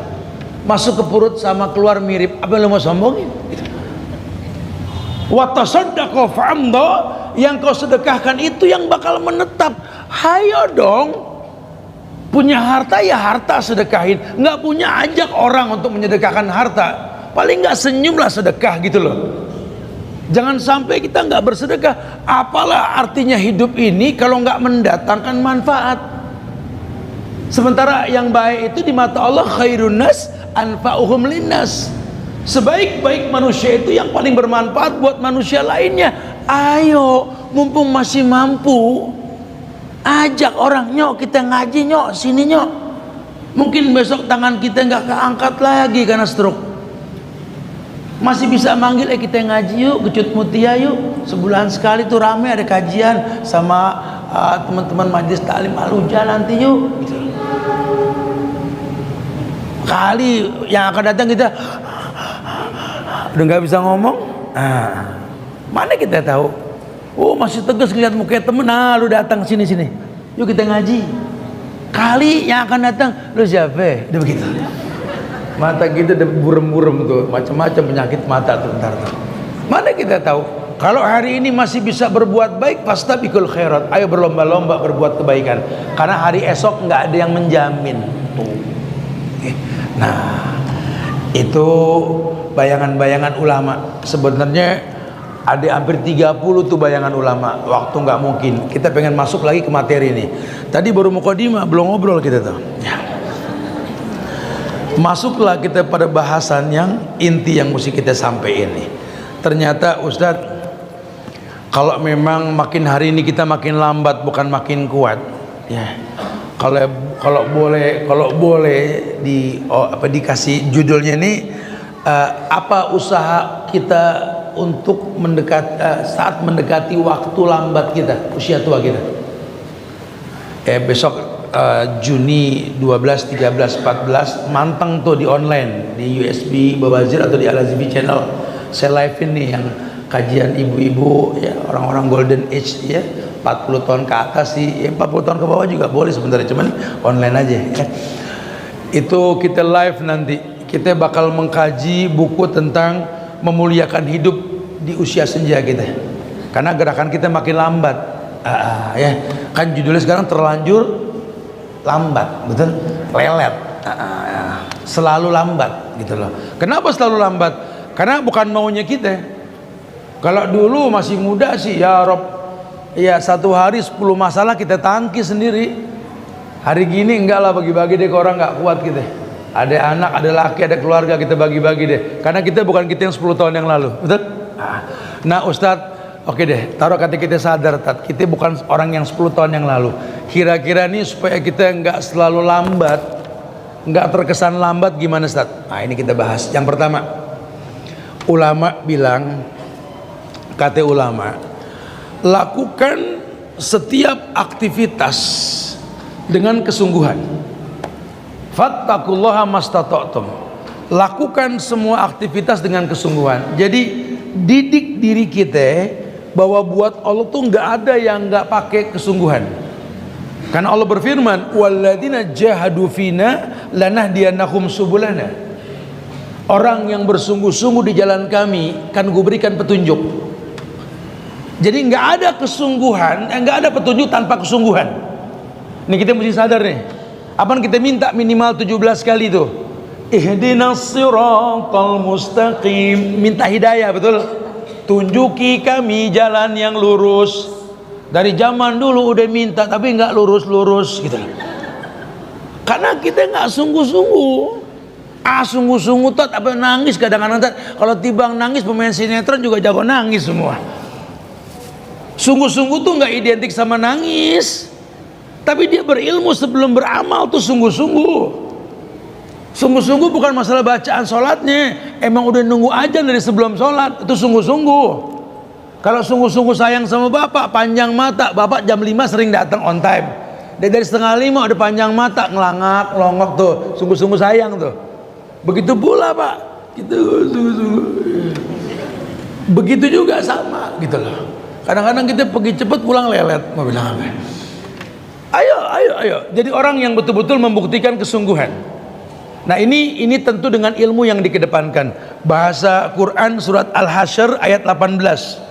Masuk ke perut sama keluar mirip. Apa yang lo mau sombongin? Wa tasaddaqa fa'amda. Yang kau sedekahkan itu yang bakal menetap. Hayo dong, punya harta ya harta sedekahin, nggak punya ajak orang untuk menyedekahkan harta, paling nggak senyumlah sedekah gitu loh. Jangan sampai kita nggak bersedekah. Apalah artinya hidup ini kalau nggak mendatangkan manfaat. Sementara yang baik itu di mata Allah khairun nas anfa'uhum linnas. Sebaik-baik manusia itu yang paling bermanfaat buat manusia lainnya. Ayo, mumpung masih mampu, ajak orang, nyok kita ngaji, nyok sini nyok. Mungkin besok tangan kita nggak keangkat lagi karena stroke. Masih bisa manggil, kita ngaji yuk, kecut mutia yuk. Sebulan sekali tuh rame ada kajian sama teman-teman majelis taklim Al-Huja nanti yuk. Kali yang akan datang kita udah nggak bisa ngomong. Mana kita tahu? Oh masih tegas ngeliat muka temen. Lu datang sini, yuk kita ngaji. Kali yang akan datang, lu siapa? Udah begitu. Mata kita udah burem-burem tuh, macam-macam penyakit mata tuh ntar tuh. Mana kita tahu? Kalau hari ini masih bisa berbuat baik, fastabiqul khairat. Ayo berlomba-lomba berbuat kebaikan. Karena hari esok nggak ada yang menjamin. Tuh. Nah, itu bayangan-bayangan ulama. Sebenarnya ada hampir 30 tuh bayangan ulama. Waktu nggak mungkin. Kita pengen masuk lagi ke materi ini. Tadi baru mukadimah, belum ngobrol kita tuh. Ya. Masuklah kita pada bahasan yang inti yang mesti kita sampaikan ini. Ternyata Ustadz, kalau memang makin hari ini kita makin lambat bukan makin kuat. Ya. Kalau boleh dikasih judulnya ini apa usaha kita untuk saat mendekati waktu lambat kita, usia tua kita. Besok Juni 12, 13, 14 manteng tuh di online, di USB Babazir atau di Al-Azmi channel. Saya live ini yang kajian ibu-ibu ya, orang-orang golden age ya, 40 tahun ke atas sih, ya 40 tahun ke bawah juga boleh sebenarnya, cuman online aja ya. Itu kita live nanti. Kita bakal mengkaji buku tentang memuliakan hidup di usia senja kita. Karena gerakan kita makin lambat. Ya, kan judulnya sekarang terlanjur lambat, betul? Lelet. Selalu lambat gitu loh. Kenapa selalu lambat? Karena bukan maunya kita. Kalau dulu masih muda sih ya Rob, ya satu hari 10 masalah kita tangki sendiri. Hari gini enggak lah, bagi-bagi deh ke orang, nggak kuat kita. Ada anak, ada laki, ada keluarga, kita bagi-bagi deh. Karena kita bukan kita yang 10 tahun yang lalu, betul? Nah Ustadz, oke deh, taruh kata kita sadar, kita bukan orang yang 10 tahun yang lalu. Kira-kira nih supaya kita nggak selalu lambat, nggak terkesan lambat, gimana Ustadz? Nah ini kita bahas. Yang pertama, ulama bilang, kata ulama, lakukan setiap aktivitas dengan kesungguhan. Fattaqullaha mastata'tum. Lakukan semua aktivitas dengan kesungguhan. Jadi didik diri kita bahwa buat Allah tuh nggak ada yang nggak pakai kesungguhan. Karena Allah berfirman, walladzina jahadu fina lanahdiyannahum subulana. Orang yang bersungguh-sungguh di jalan kami kan gue berikan petunjuk. Jadi nggak ada kesungguhan, nggak ada petunjuk tanpa kesungguhan. Ini kita mesti sadar nih. Apa yang kita minta minimal 17 kali itu? Ihdinas siratal mustaqim. Minta hidayah, betul? Tunjuki kami jalan yang lurus. Dari zaman dulu udah minta tapi nggak lurus-lurus gitu. Karena kita nggak sungguh-sungguh. Sungguh-sungguh tot apa nangis kadang-kadang. Kalau tibang nangis pemain sinetron juga jago nangis semua. Sungguh-sungguh tuh nggak identik sama nangis. Tapi dia berilmu sebelum beramal tuh sungguh-sungguh. Sungguh-sungguh bukan masalah bacaan sholatnya. Emang udah nunggu aja dari sebelum sholat. Itu sungguh-sungguh. Kalau sungguh-sungguh sayang sama bapak, panjang mata. Bapak jam 5 sering datang on time. Dari setengah 5 udah panjang mata, ngelangak, ngelongok tuh. Sungguh-sungguh sayang tuh. Begitu pula pak. Gitu, sungguh-sungguh. Begitu juga sama gitu loh. Kadang-kadang kita pergi cepet pulang lelet. Mau bilang apa? Ayo. Jadi orang yang betul-betul membuktikan kesungguhan. Nah ini tentu dengan ilmu yang dikedepankan. Bahasa Quran surat Al-Hasyr ayat 18.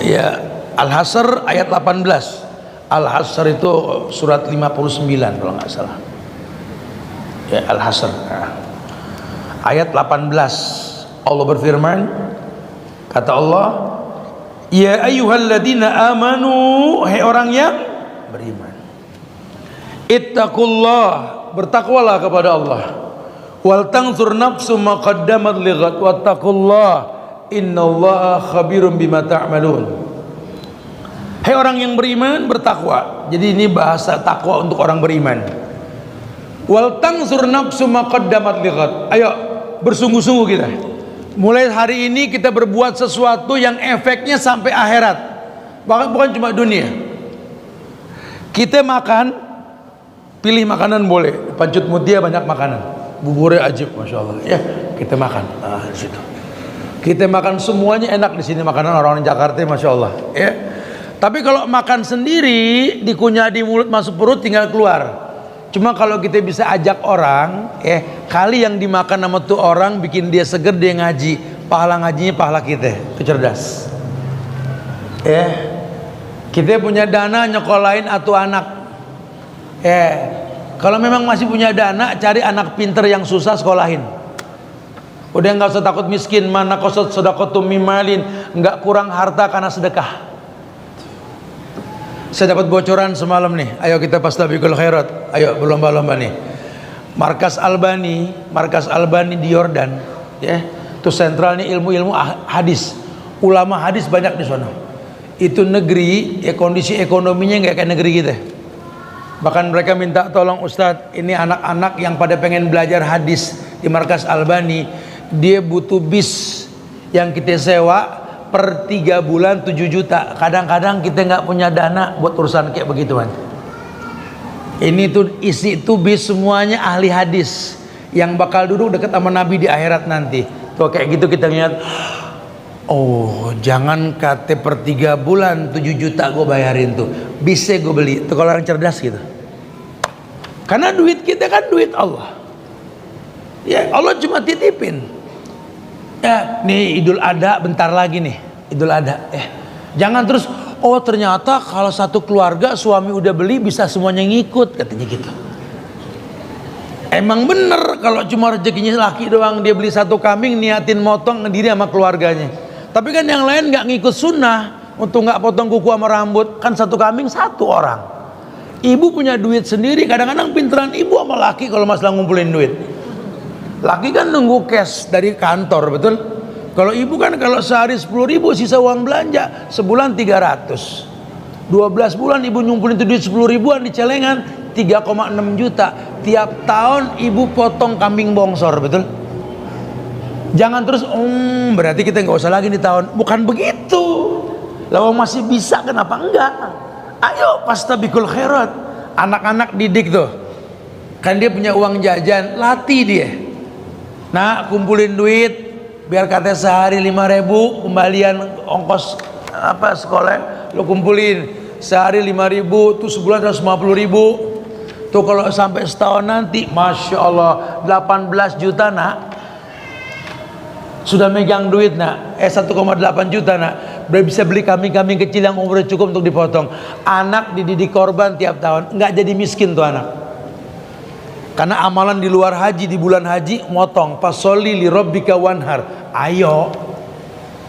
Ya, Al-Hasyr ayat 18. Al-Hasyr itu surat 59 kalau nggak salah. Ya, Al-Hasyr. Ayat 18. Allah berfirman, kata Allah, ya ayyuhalladzina amanu, hai orang yang beriman, ittaqullah, bertakwalah kepada Allah, wal tanzur nafsum ma qaddamat lighat wattaqullah innallaha khabirum bima ta'malun. Hai orang yang beriman, bertakwa. Jadi ini bahasa takwa untuk orang beriman. Wal tanzur nafsum ma qaddamat lighat. Ayo bersungguh-sungguh kita. Mulai hari ini kita berbuat sesuatu yang efeknya sampai akhirat. Bahkan bukan cuma dunia. Kita makan, pilih makanan boleh. Pancut mutia banyak makanan. Buburnya ajib, masya Allah. Ya, kita makan. Nah, di situ. Kita makan semuanya enak di sini, makanan orang-orang Jakarta, masya Allah. Ya. Tapi kalau makan sendiri, dikunyah di mulut masuk perut tinggal keluar. Cuma kalau kita bisa ajak orang, kali yang dimakan sama tuh orang bikin dia seger, dia ngaji, pahala ngajinya pahala kita, itu cerdas. Kita punya dana nyekolahin atuh anak. Kalau memang masih punya dana, cari anak pinter yang susah sekolahin. Udah nggak usah takut miskin, mana qasad shadaqatum mimalin, nggak kurang harta karena sedekah. Saya dapat bocoran semalam nih. Ayo kita fastabiqul khairat. Ayo berlomba-lomba nih. Markas Albani di Yordan, ya. Itu sentralnya ilmu-ilmu hadis. Ulama hadis banyak di sana. Itu negeri, ya kondisi ekonominya nggak kayak negeri kita. Bahkan mereka minta tolong Ustadz, ini anak-anak yang pada pengen belajar hadis di Markas Albani, dia butuh bis yang kita sewa per 3 bulan 7 juta. Kadang-kadang kita nggak punya dana buat urusan kayak begituan. Ini tuh isi tuh bis semuanya ahli hadis yang bakal duduk dekat sama Nabi di akhirat nanti. Tuh kayak gitu kita lihat. Oh, jangan kata per 3 bulan 7 juta gue bayarin tuh. Bisa gue beli. Itu kalau orang cerdas gitu. Karena duit kita kan duit Allah. Ya, Allah cuma titipin. Ya, nih Idul Adha bentar lagi nih, Idul Adha. Jangan terus, oh ternyata kalau satu keluarga suami udah beli bisa semuanya ngikut, katanya gitu. Emang bener kalau cuma rezekinya laki doang, dia beli satu kambing niatin motong sendiri sama keluarganya. Tapi kan yang lain nggak ngikut sunnah untuk nggak potong kuku sama rambut, kan satu kambing satu orang. Ibu punya duit sendiri, kadang-kadang pinteran ibu sama laki kalau masalah ngumpulin duit. Laki kan nunggu cash dari kantor, betul? Kalau ibu kan kalau sehari 10.000 sisa uang belanja, sebulan 300. 12 bulan ibu nyumpulin itu duit 10.000-an di celengan, 3,6 juta. Tiap tahun ibu potong kambing bongsor, betul? Jangan terus berarti kita nggak usah lagi di tahun. Bukan begitu. Lalu masih bisa, kenapa enggak? Ayo fastabiqul khairat. Anak-anak didik tuh, kan dia punya uang jajan, latih dia. Nah, kumpulin duit biar katanya sehari 5.000 kembalian ongkos apa sekolah, lo kumpulin sehari 5.000 tuh sebulan 150.000. Tuh kalau sampai setahun nanti, masya Allah 18 juta nak, sudah megang duit nak, 1,8 juta nak, bisa beli kambing-kambing kecil yang umurnya cukup untuk dipotong. Anak dididik korban tiap tahun, nggak jadi miskin tuh anak. Karena amalan di luar haji, di bulan haji motong. Fasholli li rabbika wanhar. Ayo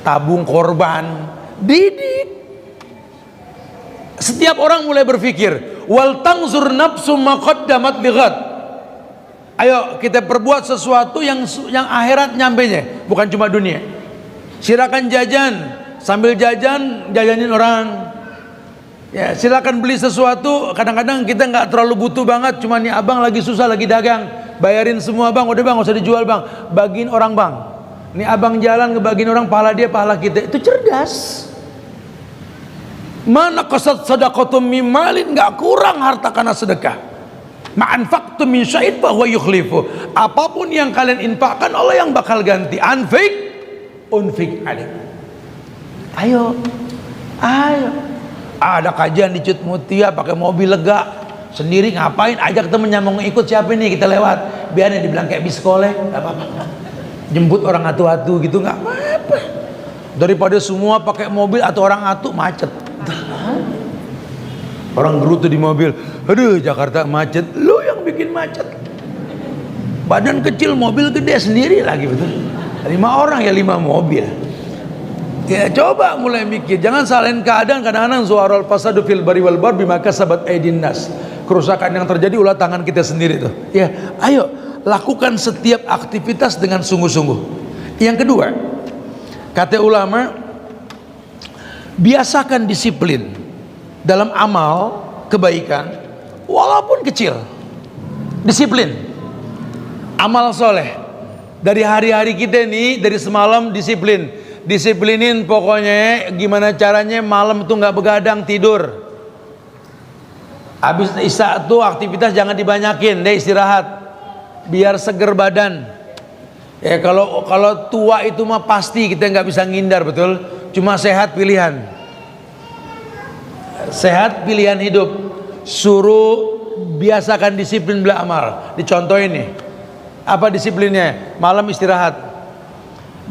tabung korban, didik. Setiap orang mulai berpikir, wal tanzur nafsum ma qaddamat lighad. Ayo kita perbuat sesuatu yang akhirat nyampenya, bukan cuma dunia. Silakan jajan, sambil jajanin orang. Ya, silakan beli sesuatu. Kadang-kadang kita nggak terlalu butuh banget, cuma nih abang lagi susah, lagi dagang, bayarin semua bang, udah bang, nggak usah dijual bang, bagiin orang bang. Nih abang jalan ngebagiin orang, pahala dia pahala kita. Itu cerdas. Mana qasad sadaqatum min malin, nggak kurang harta karena sedekah. Ma'anfaqtum min syai'in fa huwa yukhlifu. Apapun yang kalian infakkan, Allah yang bakal ganti. Anfik unfik alaik. Ayo ada kajian di Cut Mutia pakai mobil lega sendiri, ngapain, ajak temennya mau ngikut, siapa nih, kita lewat, biarnya dibilang kayak biskole, nggak apa-apa. Jemput orang atu-atu gitu nggak apa-apa, daripada semua pakai mobil atau orang atu macet. Orang gerutu di mobil, aduh Jakarta macet, lu yang bikin macet. Badan kecil, mobil gede sendiri lagi, betul? 5 orang ya 5 mobil. Ya coba mulai mikir, jangan salahin keadaan. Kadang-kadang zuharul fasadu fil bari wal bar bima kasabat aydin nas. Kerusakan yang terjadi ulah tangan kita sendiri tuh. Ya, ayo lakukan setiap aktivitas dengan sungguh-sungguh. Yang kedua, kata ulama, biasakan disiplin dalam amal kebaikan walaupun kecil. Disiplin amal soleh dari hari-hari kita nih, dari semalam disiplinin pokoknya. Gimana caranya malam tuh nggak begadang tidur, habis isya tuh aktivitas jangan dibanyakin deh, istirahat biar seger badan. Ya kalau tua itu mah pasti kita nggak bisa ngindar, betul? Cuma sehat pilihan, sehat pilihan hidup. Suruh biasakan disiplin bila amal. Dicontohin nih, apa disiplinnya? Malam istirahat,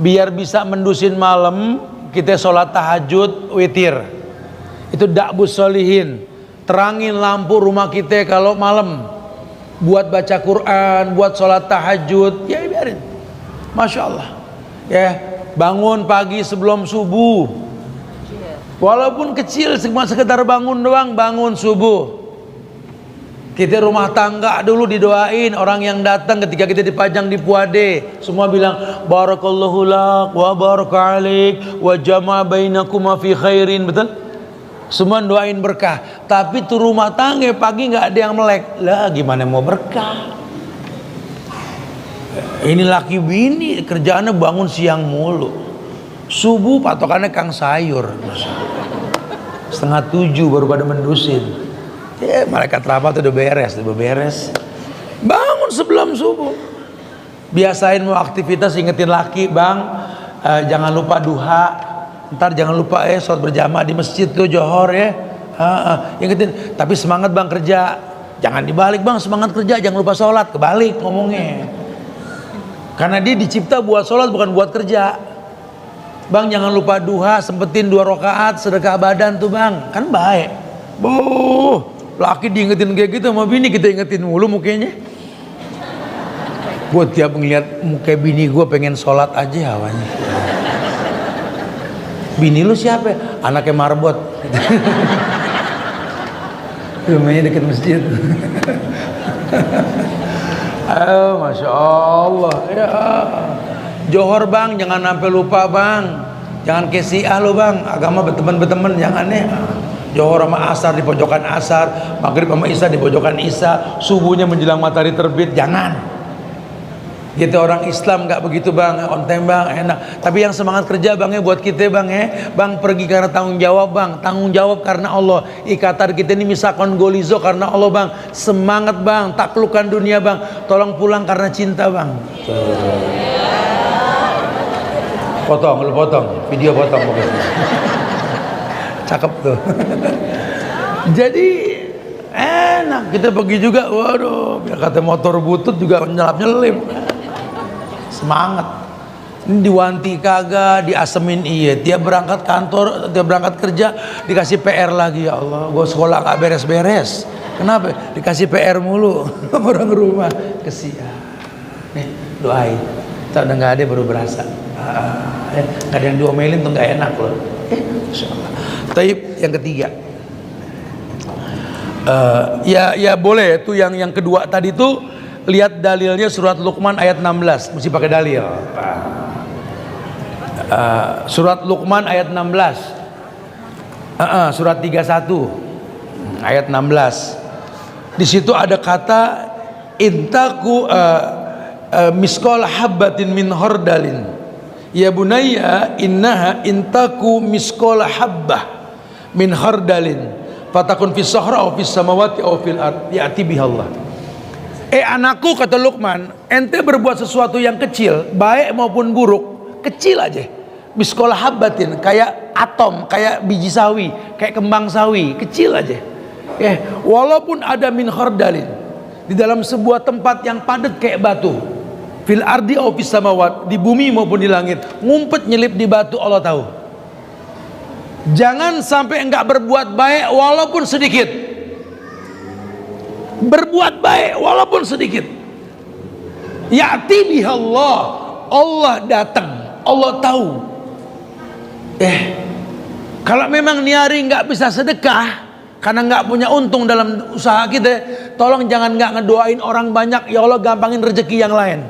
biar bisa mendusin malam kita sholat tahajud witir. Itu da'bus sholihin. Terangin lampu rumah kita kalau malam, buat baca Quran, buat sholat tahajud, ya biarin. Masya Allah ya, bangun pagi sebelum subuh, walaupun kecil, cuma sekedar bangun doang, bangun subuh. Kita rumah tangga dulu didoain, orang yang datang ketika kita dipajang di puade, semua bilang barakallahu lak wa baraka alaik wa jama' bainakuma fi khairin, betul? Semua doain berkah. Tapi tuh rumah tangga pagi nggak ada yang melek, lah gimana mau berkah? Ini laki bini kerjaannya bangun siang mulu, subuh patokannya kang sayur, 6:30 baru pada mendusin. Ya, malaikat rapat udah beres. Bangun sebelum subuh. Biasain mau aktivitas, ingetin laki, bang, jangan lupa duha. Ntar jangan lupa sholat berjamaah di masjid tuh johor ya. Ingetin, tapi semangat bang kerja. Jangan dibalik bang, semangat kerja, jangan lupa sholat. Kebalik ngomongnya. Karena dia dicipta buat sholat, bukan buat kerja. Bang jangan lupa duha, sempetin 2 rakaat sedekah badan tuh bang, kan baik. Laki diingetin kayak gitu, sama bini kita ingetin mulu mukanya. Gue tiap ngeliat muka bini gue pengen sholat aja awalnya. Bini lu siapa? Anaknya Marbot. Rumahnya dekat masjid. Masya Allah ya. Johor bang, jangan sampai lupa bang. Jangan kesiah lo bang. Agama berteman-berteman, jangan ya. Johor sama asar di pojokan asar, maghrib sama isya di pojokan isya, subuhnya menjelang matahari terbit, jangan. Gitu orang Islam nggak begitu bang, on time bang, enak. Tapi yang semangat kerja bang ya buat kita bang ya, bang pergi karena tanggung jawab bang, tanggung jawab karena Allah. Ikatan kita ini misakon golizo karena Allah bang. Semangat bang, taklukkan dunia bang. Tolong pulang karena cinta bang. Potong, lu potong, video potong pokoknya. Cakep tuh. Jadi enak kita pergi juga, waduh, biar kata motor butut juga nyelap-nyelip. Semangat. Ini diwanti kagak, diasemin iya. Dia berangkat kantor, dia berangkat kerja, dikasih PR lagi. Ya Allah, gue sekolah gak beres-beres. Kenapa? Dikasih PR mulu. Orang rumah kesian. Nih, doain. Tak udah gak ada baru berasa. Gak ada yang diomelin tuh gak enak loh. Insya Allah. Taib yang ketiga. Ya boleh itu yang kedua tadi tuh. Lihat dalilnya surat Luqman ayat 16, mesti pakai dalil. Surat Luqman ayat 16. Surat 31 ayat 16. Di situ ada kata intaku miskol habbatin min hordalin. Ya bunayya innaha intaku miskol habbah min hordalin fatakun fis sahra aw fis samawati aw fil ard ya'ti bihallah. Anakku, kata Luqman, ente berbuat sesuatu yang kecil, baik maupun buruk, kecil aja. Miskolah habbatin, kayak atom, kayak biji sawi, kayak kembang sawi, kecil aja. Walaupun ada min khardalin, di dalam sebuah tempat yang padat kayak batu, fil ardi aw fis samawat, di bumi maupun di langit, ngumpet nyelip di batu, Allah tahu. Jangan sampai enggak berbuat baik walaupun sedikit. Berbuat baik walaupun sedikit. Ya'ti bihallah, Allah datang, Allah tahu. Kalau memang niari nggak bisa sedekah karena nggak punya untung dalam usaha kita, tolong jangan nggak ngedoain orang banyak. Ya Allah, gampangin rezeki yang lain.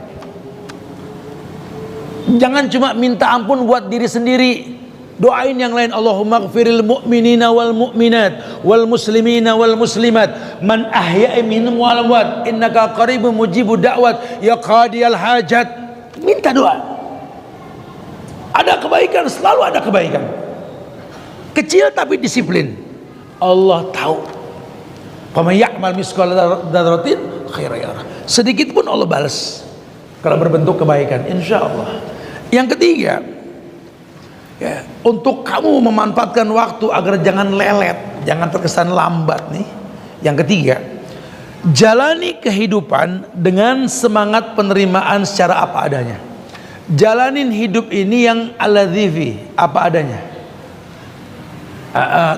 Jangan cuma minta ampun buat diri sendiri. Doain yang lain. Allahumma gfiril mu'minina wal mu'minat wal muslimina wal muslimat man ahya'i minhum wal amwat innaka qaribun mujibud da'wat ya qadiyal hajat. Minta doa. Ada kebaikan, selalu ada kebaikan. Kecil tapi disiplin. Allah tahu. Faman ya'mal misqala dzarratin khairan yarah. Sedikit pun Allah balas kalau berbentuk kebaikan, insyaallah. Yang ketiga, ya, untuk kamu memanfaatkan waktu agar jangan lelet, jangan terkesan lambat nih. Yang ketiga, jalani kehidupan dengan semangat penerimaan secara apa adanya. Jalanin hidup ini yang aladhifi, apa adanya.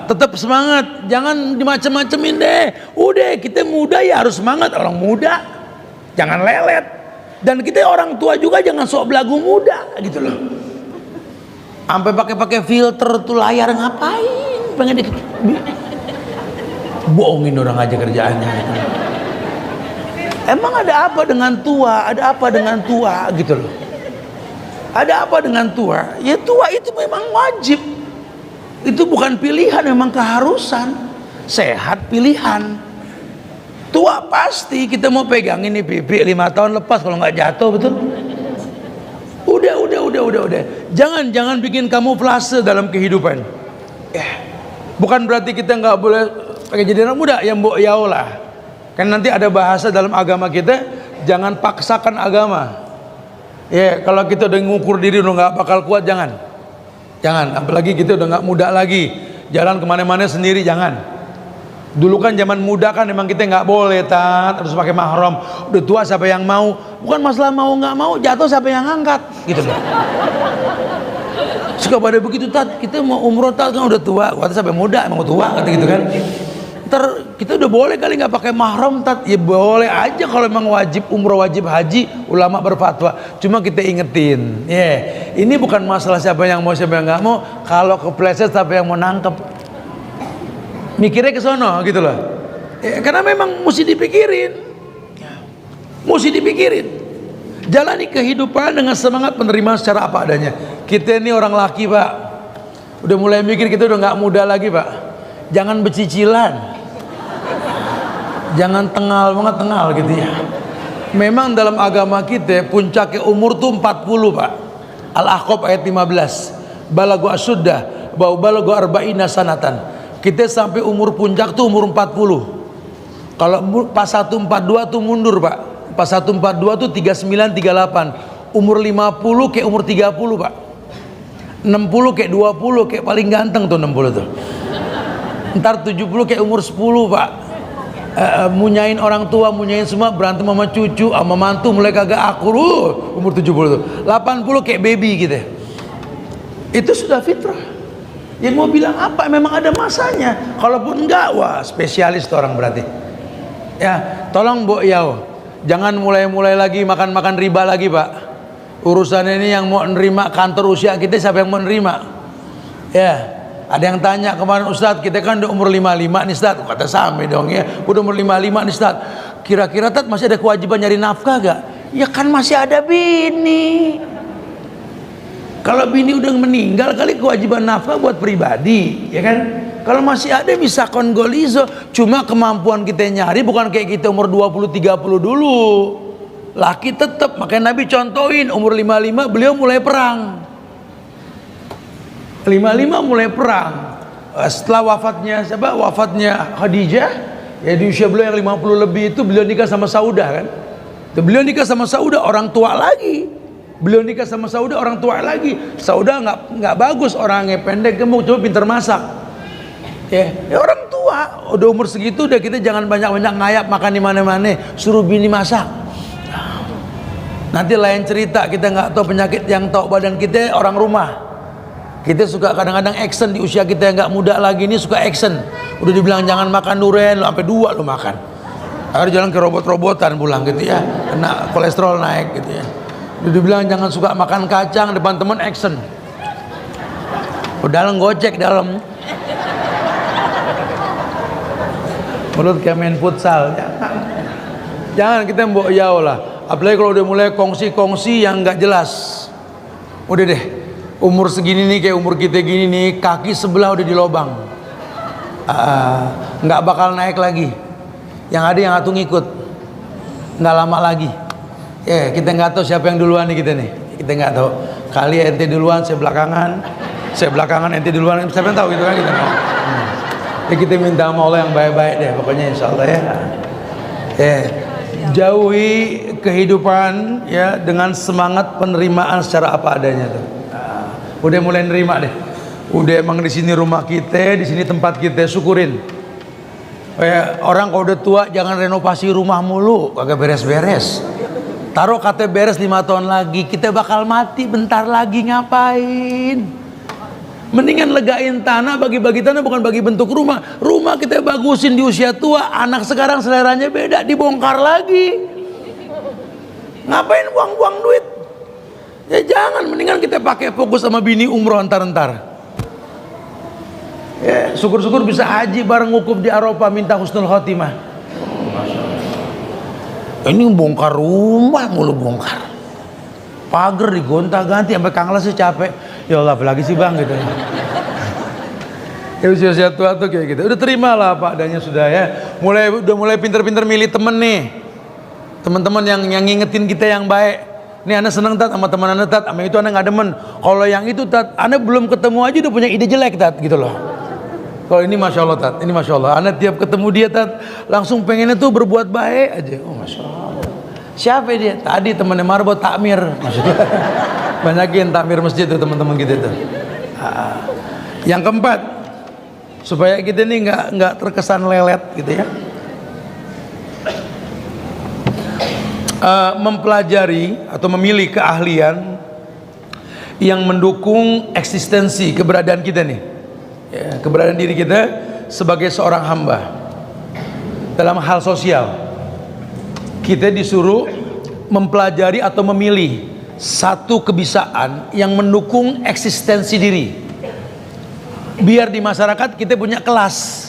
Tetap semangat, jangan dimacem-macemin deh. Udah, kita muda ya harus semangat, orang muda. Jangan lelet. Dan kita orang tua juga jangan sok belagu muda gitu loh. Sampai pakai filter tuh layar, ngapain? Pengen bohongin orang aja kerjaannya. Emang ada apa dengan tua? Ada apa dengan tua gitu loh? Ada apa dengan tua? Ya tua itu memang wajib. Itu bukan pilihan, memang keharusan. Sehat pilihan. Tua pasti kita mau pegang ini pipi 5 tahun lepas kalau nggak jatuh, betul? Udah. Jangan bikin kamuflase dalam kehidupan. Bukan berarti kita nggak boleh pakai jadi anak muda, ya mbok yaulah. Kan nanti ada bahasa dalam agama kita, jangan paksakan agama. Ya, kalau kita udah ngukur diri udah nggak bakal kuat, jangan. Apalagi kita udah nggak muda lagi, jalan kemana-mana sendiri, jangan. Dulu kan zaman muda kan memang kita nggak boleh harus pakai mahram. Udah tua siapa yang mau? Bukan masalah mau nggak mau, jatuh siapa yang angkat, gitu loh. Suka pada begitu kita mau umroh kan udah tua, kata sampai muda emang tua, kata gitu kan. Ntar kita udah boleh kali nggak pakai mahram tat? Ya boleh aja kalau memang wajib umroh wajib haji, ulama berfatwa. Cuma kita ingetin, ini bukan masalah siapa yang mau siapa yang nggak mau. Kalau kepleset siapa yang mau nangkep, mikirnya ke sono gitu loh. Karena memang mesti dipikirin, jalani kehidupan dengan semangat penerimaan secara apa adanya. Kita ini orang laki pak, udah mulai mikir kita udah nggak muda lagi pak. Jangan becicilan, jangan tengal gitu ya. Memang dalam agama kita puncaknya umur tuh 40 pak. Al-Ahqaf ayat 15, balagu asyuddah balagu arba'ina sanatan. Kita sampai umur puncak tuh umur 40. Kalau pas 142 tuh mundur pak. Pas 142 tuh 39 38. Umur 50 kayak umur 30 pak. 60 kayak 20, kayak paling ganteng tuh 60 tuh. Ntar 70 kayak umur 10 pak. Munyain orang tua, munyain semua, berantem sama cucu, sama mantu mulai kagak akur. Umur 70 tuh. 80 kayak baby gitu. Itu sudah fitrah. Ya mau bilang apa, memang ada masanya. Kalaupun enggak, wah spesialis tuh orang berarti. Ya, tolong Mbok Yao, jangan mulai lagi makan riba lagi pak. Urusan ini yang mau nerima kantor usia kita, siapa yang mau nerima? Ya, ada yang tanya kemarin, Ustadz kita kan udah umur 55 nih Ustadz. Kata sama dong ya, udah umur 55 nih Ustadz, kira-kira Tat masih ada kewajiban nyari nafkah gak? Ya kan masih ada bini. Kalau bini udah meninggal kali kewajiban nafkah buat pribadi, ya kan? Kalau masih ada bisa kongolizo. Cuma kemampuan kita nyari bukan kayak kita umur 20-30 dulu. Laki tetap, makanya Nabi contohin umur 55 beliau mulai perang. 55 mulai perang. Setelah wafatnya Khadijah, ya di usia beliau yang 50 lebih itu beliau nikah sama Saudah kan. Beliau nikah sama Saudah orang tua lagi. Saudah nggak bagus, orangnya pendek gemuk, cuma pintar masak. Ya orang tua udah umur segitu udah, kita jangan banyak-banyak ngayap makan di mana-mana, suruh bini masak. Nanti lain cerita, kita nggak tahu penyakit yang tahu badan kita orang rumah. Kita suka kadang-kadang action di usia kita yang nggak muda lagi ini, suka action. Udah dibilang jangan makan durian, lo sampai 2 lo makan. Akhirnya jalan ke robot-robotan pulang gitu ya, kena kolesterol naik gitu ya. Udah dibilang jangan suka makan kacang, depan teman action. Udah gocek dalam. Mulut kayak main futsal. Jangan kita Mbok Yao lah. Apalagi kalau udah mulai kongsi-kongsi yang nggak jelas. Udah deh, umur segini nih kayak umur kita gini nih, kaki sebelah udah di lobang. Nggak bakal naik lagi. Yang ada yang satu ngikut. Nggak lama lagi. Kita nggak tahu siapa yang duluan nih kita nih. Kita nggak tahu. Kali ente duluan, saya belakangan, ente duluan. Siapa yang tahu gitu kan kita. Ya kita minta sama Allah yang baik-baik deh, pokoknya insya Allah ya. Jauhi kehidupan ya dengan semangat penerimaan secara apa adanya tuh. Udah mulai nerima deh. Udah emang di sini rumah kita, di sini tempat kita, syukurin. Orang kalau udah tua jangan renovasi rumah mulu, kagak beres-beres. Taruh kata beres 5 tahun lagi, kita bakal mati bentar lagi, ngapain? Mendingan legain tanah, bagi-bagi tanah bukan bagi bentuk rumah. Rumah kita bagusin di usia tua, anak sekarang seleranya beda, dibongkar lagi. Ngapain buang-buang duit? Ya jangan, mendingan kita pakai fokus sama bini umroh antar-antar. Ya, syukur-syukur bisa haji bareng wukuf di Arafah, minta husnul khotimah. Ini bongkar rumah mulu, bongkar pagar digonta-ganti sampai Kang Las capek. Ya Allah, apalagi sih bang gitu. Ya usia tua tuh kayak gitu. Udah terimalah apa adanya sudah ya. Udah mulai pinter-pinter milih temen nih. Teman-teman yang ngingetin kita yang baik. Nih Anda seneng Tat sama teman Anda Tat, sama itu Anda nggak demen. Kalau yang itu Tat, Anda belum ketemu aja udah punya ide jelek Tat gitu loh. Kalau ini Masya Allah Tat, ini Masya Allah. Anda tiap ketemu dia Tat, langsung pengennya tuh berbuat baik aja. Oh Masya Allah. Siapa dia? Tadi temannya Marbo takmir. Banyakin takmir masjid tuh teman-teman kita tuh. Yang keempat, supaya kita ini nggak terkesan lelet gitu ya. Mempelajari atau memilih keahlian yang mendukung eksistensi keberadaan kita nih, ya, keberadaan diri kita sebagai seorang hamba. dalam hal sosial. Kita disuruh mempelajari atau memilih satu kebiasaan yang mendukung eksistensi diri. Biar di masyarakat kita punya kelas.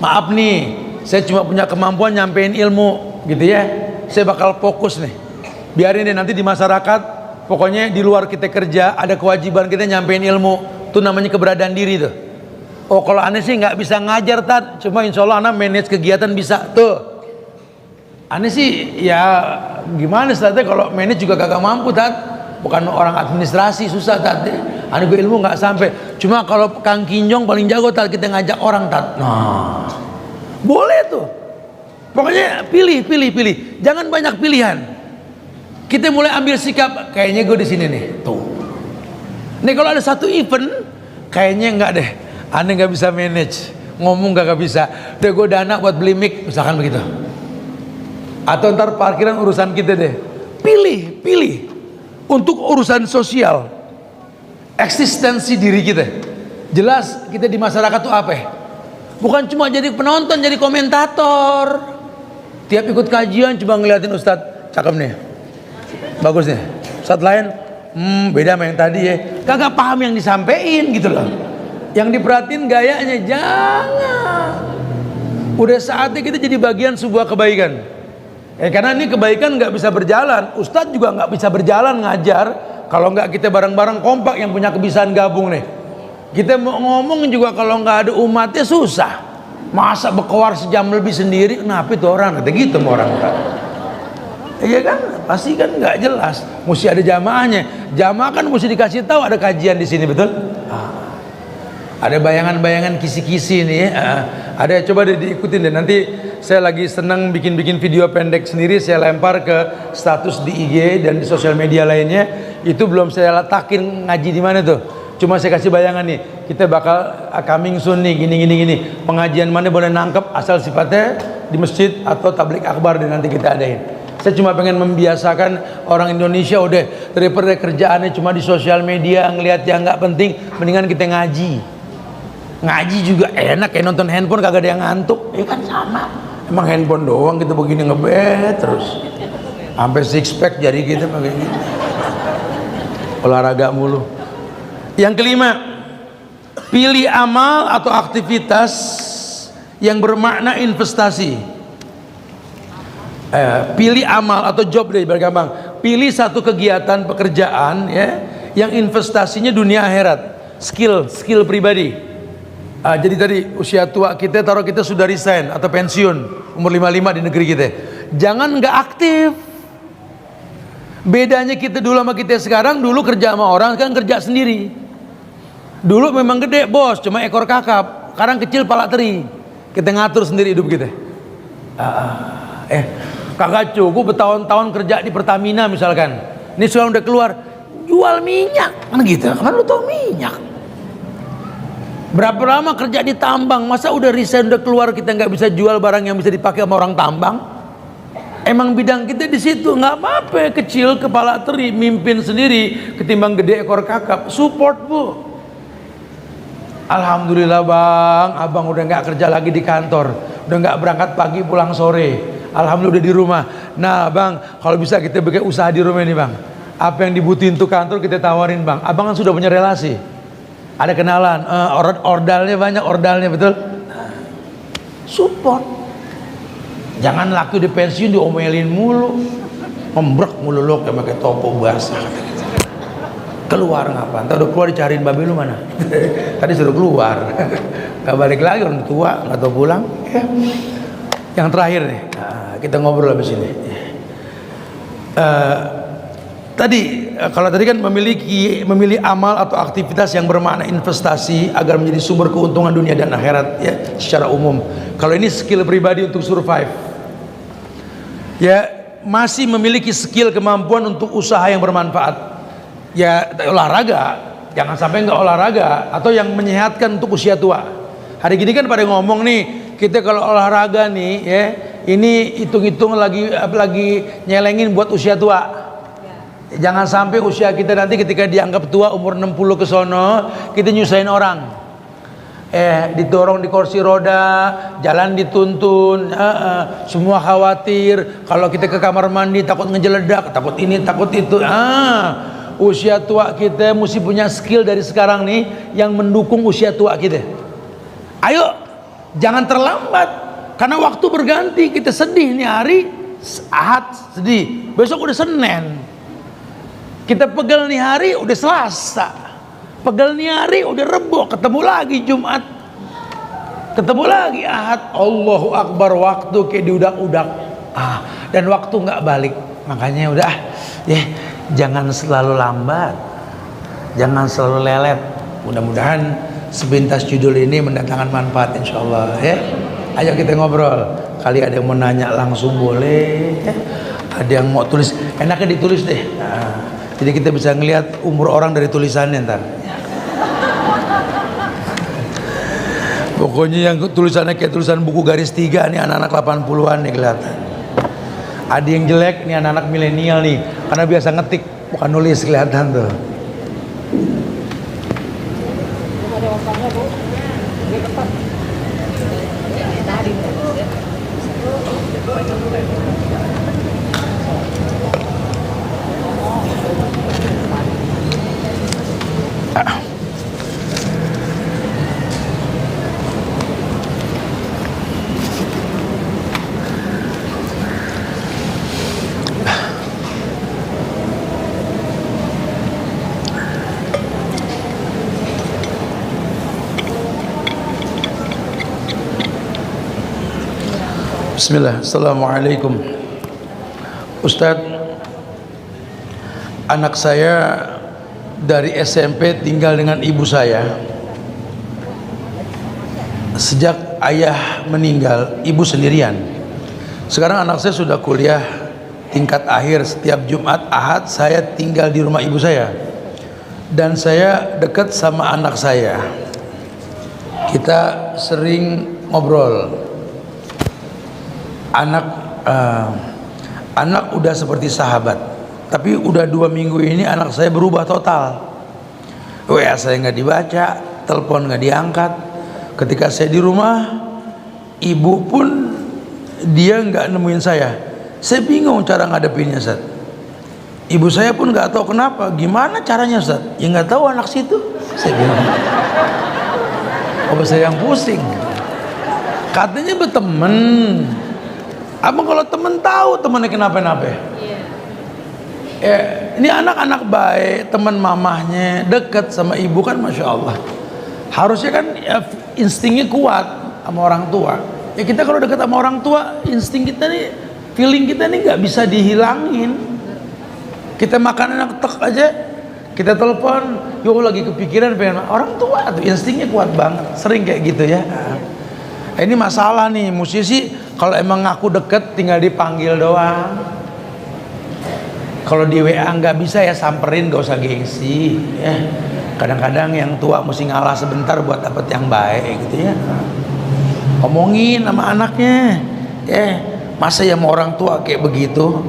Maaf nih, saya cuma punya kemampuan nyampein ilmu gitu ya. Saya bakal fokus nih. Biarin deh nanti di masyarakat, pokoknya di luar kita kerja ada kewajiban kita nyampein ilmu. Itu namanya keberadaan diri tuh. Oh kalau aneh sih nggak bisa ngajar Tat, cuma insya Allah anak manage kegiatan bisa tuh. Aneh sih ya gimana Tat, kalau manage juga kagak mampu Tat. Bukan orang administrasi susah Tat. Aneh gue ilmu nggak sampai. Cuma kalau Kang Kinjong paling jago Tat, kita ngajak orang Tat. Nah boleh tuh. Pokoknya pilih. Jangan banyak pilihan. Kita mulai ambil sikap. Kayaknya gue di sini nih. Tuh. Nih kalau ada satu event, kayaknya enggak deh. Aneh nggak bisa manage. Ngomong gak bisa. Udah gue dana buat beli mic, misalkan begitu. Atau ntar parkiran urusan kita deh. Pilih. Untuk urusan sosial, eksistensi diri kita. Jelas kita di masyarakat tuh apa? Bukan cuma jadi penonton, jadi komentator. Tiap ikut kajian cuma ngeliatin Ustadz, cakep nih, bagus nih. Ustadz lain, beda sama yang tadi ya. Kagak paham yang disampaikan gitu loh. Yang diperhatiin gayanya, jangan. Udah saatnya kita jadi bagian sebuah kebaikan. Karena ini kebaikan nggak bisa berjalan. Ustadz juga nggak bisa berjalan ngajar kalau nggak kita bareng-bareng kompak yang punya kebiasaan gabung nih. Kita mau ngomong juga kalau nggak ada umatnya susah. Masa berkoar sejam lebih sendiri, kenapa itu orang? Kata gitu sama orang kan. Iya kan, pasti kan nggak jelas. Mesti ada jamaahnya. Jamaah kan mesti dikasih tahu ada kajian di sini, betul? Ada bayangan-bayangan kisi-kisi nih. Ada, coba deh diikutin deh. Nanti saya lagi senang bikin video pendek sendiri, saya lempar ke status di IG dan di sosial media lainnya. Itu belum saya letakin ngaji di mana tuh. Cuma saya kasih bayangan nih, kita bakal coming soon nih, gini. Pengajian mana boleh nangkep asal sifatnya di masjid atau tablik akbar dan nanti kita adain. Saya cuma pengen membiasakan orang Indonesia udah daripada kerjaannya cuma di sosial media ngelihat yang nggak penting, mendingan kita ngaji. Ngaji juga enak, kayak nonton handphone kagak ada yang ngantuk. Kan sama. Emang handphone doang kita begini ngebet terus. Sampai six pack jadi kita pakai gitu. Olahraga mulu. Yang kelima, pilih amal atau aktivitas yang bermakna investasi. Pilih amal atau job deh biar gampang. Pilih satu kegiatan pekerjaan ya yang investasinya dunia akhirat, skill pribadi. Jadi tadi usia tua kita taruh kita sudah resign atau pensiun umur 55 di negeri kita. Jangan nggak aktif. Bedanya kita dulu sama kita sekarang, dulu kerja sama orang, sekarang kerja sendiri. Dulu memang gede bos, cuma ekor kakap. Sekarang kecil pala teri. Kita ngatur sendiri hidup kita. Kagak cukup bertahun-tahun kerja di Pertamina misalkan. Ini sekarang udah keluar jual minyak, kan gitu. Kan lu tau minyak. Berapa lama kerja di tambang, masa udah resign udah keluar kita nggak bisa jual barang yang bisa dipakai sama orang tambang? Emang bidang kita di situ nggak apa-apa, kecil kepala teri, mimpin sendiri ketimbang gede ekor kakap. Support bu. Alhamdulillah bang, abang udah nggak kerja lagi di kantor, udah nggak berangkat pagi pulang sore. Alhamdulillah udah di rumah. Nah bang, kalau bisa kita bikin usaha di rumah ini bang. Apa yang dibutuhin tuh kantor kita tawarin bang. Abang kan sudah punya relasi, ada kenalan, ordalnya banyak, ordalnya betul. Support. Jangan laku di pensiun diomelin mulu, membrek mulu lo kayak pakai topo basah. Keluar ngapa? Entah udah keluar dicariin babe lu mana? Tadi suruh keluar, nggak balik lagi, orang tua nggak tahu pulang. Ya. Yang terakhir nih, kita ngobrol habis ini. Tadi kalau tadi kan memilih amal atau aktivitas yang bermakna investasi agar menjadi sumber keuntungan dunia dan akhirat ya secara umum. Kalau ini skill pribadi untuk survive. Ya masih memiliki skill kemampuan untuk usaha yang bermanfaat. Ya olahraga, jangan sampai nggak olahraga atau yang menyehatkan untuk usia tua. Hari gini kan pada ngomong nih, kita kalau olahraga nih ya, ini hitung-hitung lagi nyelengin buat usia tua. Jangan sampai usia kita nanti ketika dianggap tua umur 60 ke sono kita nyusahin orang. didorong di kursi roda, jalan dituntun, semua khawatir. Kalau kita ke kamar mandi takut ngejeledak, takut ini, takut itu. Usia tua kita mesti punya skill dari sekarang nih yang mendukung usia tua kita. Ayo, jangan terlambat, karena waktu berganti. Kita sedih nih hari Ahad, sedih, besok udah Senin. Kita pegel nih hari udah Selasa, pegel nih hari udah Rebo, ketemu lagi Jumat, ketemu lagi Ahad. Allahu Akbar, waktu kayak diudak-udak. Dan waktu nggak balik. Makanya udah jangan selalu lambat, jangan selalu lelet. Mudah-mudahan sepintas judul ini mendatangkan manfaat insyaallah ya. Ayo kita ngobrol. Kali ada yang mau nanya langsung boleh ya. Ada yang mau tulis, enaknya ditulis deh. Jadi kita bisa ngelihat umur orang dari tulisannya ntar. Pokoknya yang tulisannya kayak tulisan buku garis 3 nih, anak-anak 80-an nih kelihatan. Ada yang jelek nih, anak-anak milenial nih, karena biasa ngetik bukan nulis, kelihatan tuh. Bismillah. Assalamualaikum. Ustadz, anak saya dari SMP tinggal dengan ibu saya. Sejak ayah meninggal, ibu sendirian. Sekarang anak saya sudah kuliah tingkat akhir. Setiap Jumat Ahad saya tinggal di rumah ibu saya, dan saya dekat sama anak saya. Kita sering ngobrol. Anak udah seperti sahabat, tapi udah 2 minggu ini anak saya berubah total. WA saya nggak dibaca, telepon nggak diangkat. Ketika saya di rumah, ibu pun dia nggak nemuin saya. Saya bingung cara ngadepinnya, Ustaz. Ibu saya pun nggak tahu kenapa. Gimana caranya, Ustaz? Ya nggak tahu anak situ. Saya bingung. Apa saya yang pusing? Katanya berteman. Abang kalau temen tahu temennya kenapa-napa. Ini anak-anak baik, teman mamahnya, dekat sama ibu kan, masya Allah. Harusnya kan ya, instingnya kuat sama orang tua. Ya kita kalau dekat sama orang tua, insting kita nih, feeling kita nih nggak bisa dihilangin. Kita makan enak tek aja, kita telepon, yo lagi kepikiran pengen orang tua tuh, instingnya kuat banget. Sering kayak gitu ya. Ini masalah nih, musisi kalau emang ngaku deket tinggal dipanggil doang. Kalau di WA nggak bisa ya samperin, gak usah gengsi ya. Kadang-kadang yang tua mesti ngalah sebentar buat dapet yang baik gitu ya. Omongin sama anaknya masa ya mau orang tua kayak begitu.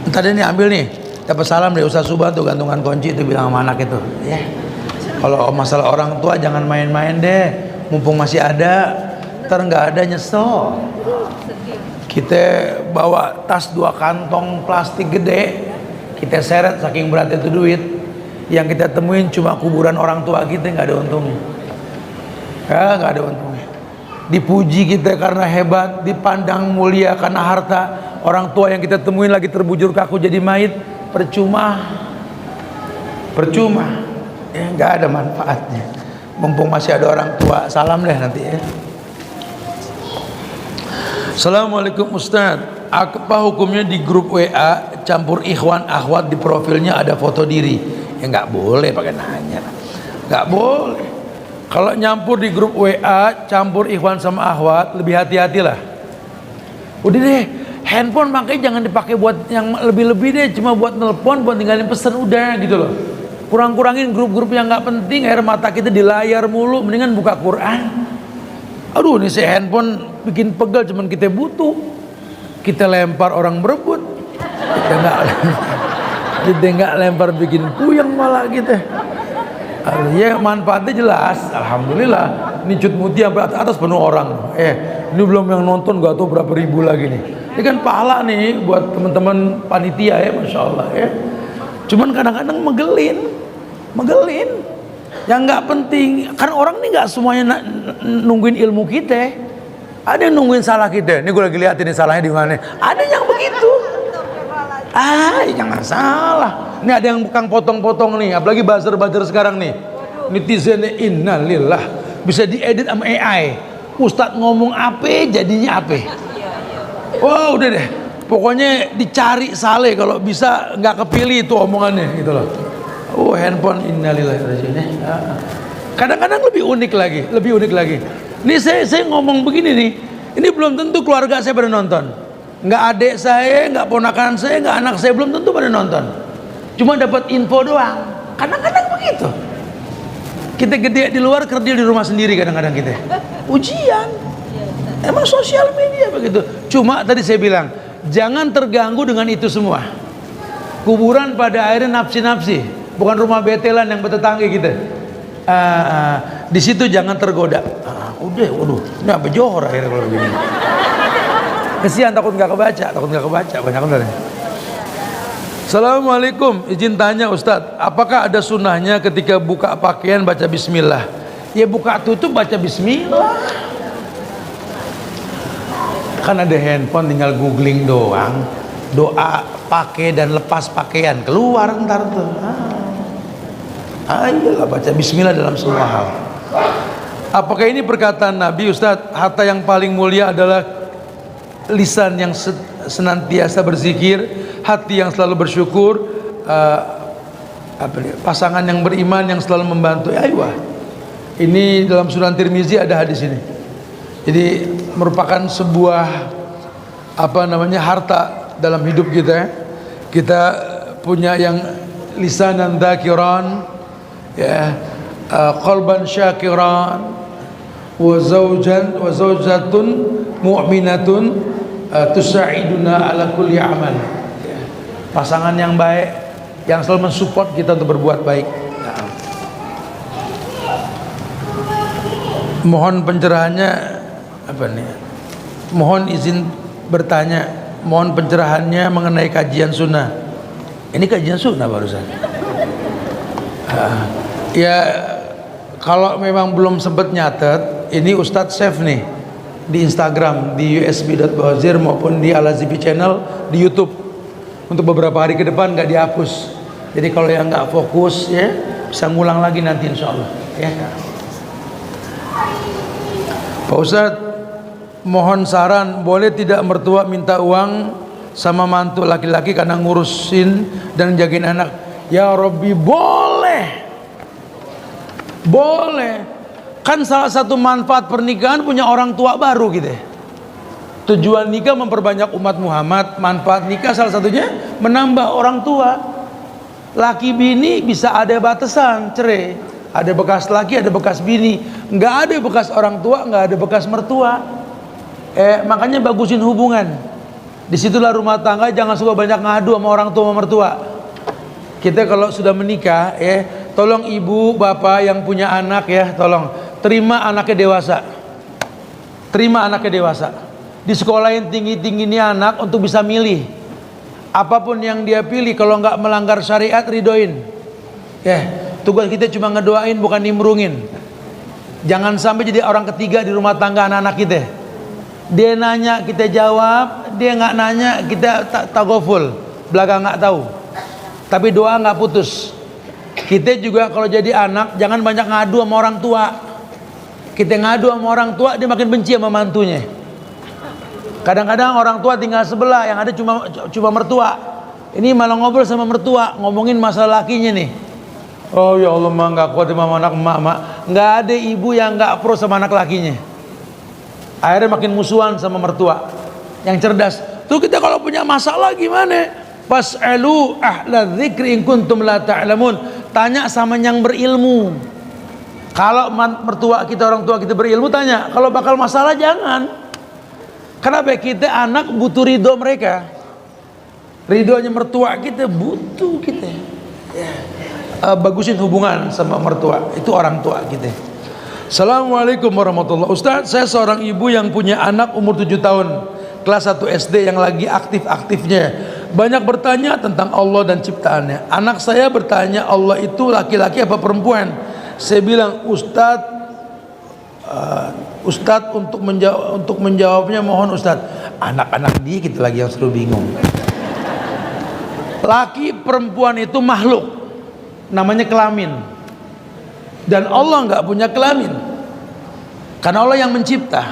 Ntar deh nih, ambil nih, dapat salam dari Ustaz Subhan tuh, gantungan kunci itu, bilang sama anak itu ya. Kalau masalah orang tua jangan main-main deh, mumpung masih ada, ntar nggak ada nyesel. Kita bawa tas 2 kantong plastik gede, kita seret saking beratnya itu duit. Yang kita temuin cuma kuburan orang tua kita, nggak ada untungnya. Ya nggak ada untungnya. Dipuji kita karena hebat, dipandang mulia karena harta. Orang tua yang kita temuin lagi terbujur kaku jadi mayit, percuma. Ya nggak ada manfaatnya. Mumpung masih ada orang tua, salam deh nanti ya. Assalamualaikum Ustaz, apa hukumnya di grup WA campur ikhwan akhwat, di profilnya ada foto diri? Ya nggak boleh pakai nanya, nggak boleh. Kalau nyampur di grup WA campur ikhwan sama akhwat, lebih hati-hatilah. Udah deh, handphone makanya jangan dipakai buat yang lebih-lebih deh, cuma buat nelpon, buat tinggalin pesan udah gitu loh. Kurang-kurangin grup-grup yang nggak penting, air mata kita di layar mulu, mendingan buka Quran. Aduh, ini si handphone bikin pegel, cuman kita butuh. Kita lempar orang berebut. Kita nggak lempar bikin puyeng malah kita. Ya manfaatnya jelas, alhamdulillah. Ini Cut Muti sampai atas penuh orang. Ini belum yang nonton gak tahu berapa ribu lagi nih. Ini kan pahala nih buat teman-teman panitia ya, masya Allah ya. Cuman kadang-kadang megelin. Yang nggak penting, kan orang ini nggak semuanya nungguin ilmu kita. Ada yang nungguin salah kita. Ini gue lagi liatin nih salahnya di mana. Ada yang begitu. Jangan salah. Ini ada yang bekang potong-potong nih, apalagi buzzer-buzzer sekarang nih. Netizennya innalillah, bisa diedit sama AI. Ustadz ngomong apa jadinya apa. Wah udah deh, pokoknya dicari saleh kalau bisa nggak kepilih itu omongannya gitu loh. Handphone innalillah. Kadang-kadang lebih unik lagi. Ini saya ngomong begini nih, ini belum tentu keluarga saya pada nonton. Nggak adik saya, nggak ponakan saya, nggak anak saya, belum tentu pada nonton. Cuma dapat info doang. Kadang-kadang begitu. Kita gede di luar, kerdil di rumah sendiri kadang-kadang kita. Ujian. Emang sosial media begitu. Cuma tadi saya bilang, jangan terganggu dengan itu semua. Kuburan pada akhirnya nafsi-nafsi, bukan rumah betelan yang bertetangga kita. Di situ jangan tergoda. Waduh, ini apa johor akhirnya kalau begini. Kesian, takut nggak kebaca, banyak benar. Assalamualaikum, izin tanya Ustadz, apakah ada sunnahnya ketika buka pakaian baca bismillah? Ya buka tutup baca bismillah. Kan ada handphone, tinggal googling doang. Doa pakai dan lepas pakaian keluar ntar tuh. Ayolah baca bismillah dalam semua hal. Apakah ini perkataan Nabi Ustadz, harta yang paling mulia adalah lisan yang senantiasa berzikir, hati yang selalu bersyukur, pasangan yang beriman yang selalu membantu. Aiyah, ini dalam Sunan Tirmizi ada hadis ini. Jadi merupakan sebuah harta dalam hidup kita. Kita punya yang lisanan dzakiran, ya, qalban syakiran, wa zawjatun mu'minatun tusa'iduna ala kulli amal. Pasangan yang baik yang selalu mensupport kita untuk berbuat baik. Mohon pencerahannya mohon izin bertanya, mohon pencerahannya mengenai kajian sunnah. Ini kajian sunnah barusan. Ya kalau memang belum sempat nyatet, ini Ustadz save nih di Instagram, di usb.bawazir maupun di Al-Azibi channel di YouTube untuk beberapa hari ke depan, nggak dihapus. Jadi kalau yang nggak fokus ya bisa ngulang lagi nanti insya Allah ya. Pak Ustadz, mohon saran, boleh tidak mertua minta uang sama mantu laki-laki karena ngurusin dan jagain anak? Ya Robbi, boleh. Kan salah satu manfaat pernikahan punya orang tua baru gitu. Tujuan nikah memperbanyak umat Muhammad. Manfaat nikah salah satunya menambah orang tua. Laki bini bisa ada batasan cerai. Ada bekas laki, ada bekas bini. Nggak ada bekas orang tua, nggak ada bekas mertua. Makanya bagusin hubungan. Disitulah rumah tangga jangan suka banyak ngadu sama orang tua sama mertua. Kita kalau sudah menikah tolong ibu bapak yang punya anak ya, tolong terima anaknya dewasa. Di sekolahin tinggi-tinggi ini anak untuk bisa milih. Apapun yang dia pilih, kalau nggak melanggar syariat ridoin. Tugas kita cuma ngedoain, bukan nimbrungin. Jangan sampai jadi orang ketiga di rumah tangga anak-anak kita. Dia nanya kita jawab, dia nggak nanya kita tagoful, belakang nggak tahu. Tapi doa nggak putus. Kita juga kalau jadi anak jangan banyak ngadu sama orang tua. Kita ngadu sama orang tua, dia makin benci sama mantunya. Kadang-kadang orang tua tinggal sebelah, yang ada cuma mertua. Ini malah ngobrol sama mertua, ngomongin masalah lakinya nih. Oh ya Allah, mah nggak kuat sama anak emak. Nggak ada ibu yang nggak pro sama anak lakinya. Akhirnya makin musuhan sama mertua. Yang cerdas. Tuh kita kalau punya masalah gimana? Fas'alu ahla dzikri in kuntum la ta'lamun. Tanya sama yang berilmu. Kalau mertua kita, orang tua kita berilmu, tanya. Kalau bakal masalah jangan. Kenapa? Kita anak butuh ridho mereka. Ridhonya mertua kita butuh kita. bagusin hubungan sama mertua, itu orang tua kita. Assalamualaikum warahmatullahi wabarakatuh. Ustaz, saya seorang ibu yang punya anak umur 7 tahun kelas 1 SD yang lagi aktif-aktifnya banyak bertanya tentang Allah dan ciptaannya. Anak saya bertanya, Allah itu laki-laki apa perempuan? Saya bilang, Ustadz untuk menjawabnya mohon Ustadz. Anak-anak dia gitu lagi yang selalu bingung. Laki perempuan itu makhluk, namanya kelamin, dan Allah nggak punya kelamin karena Allah yang mencipta.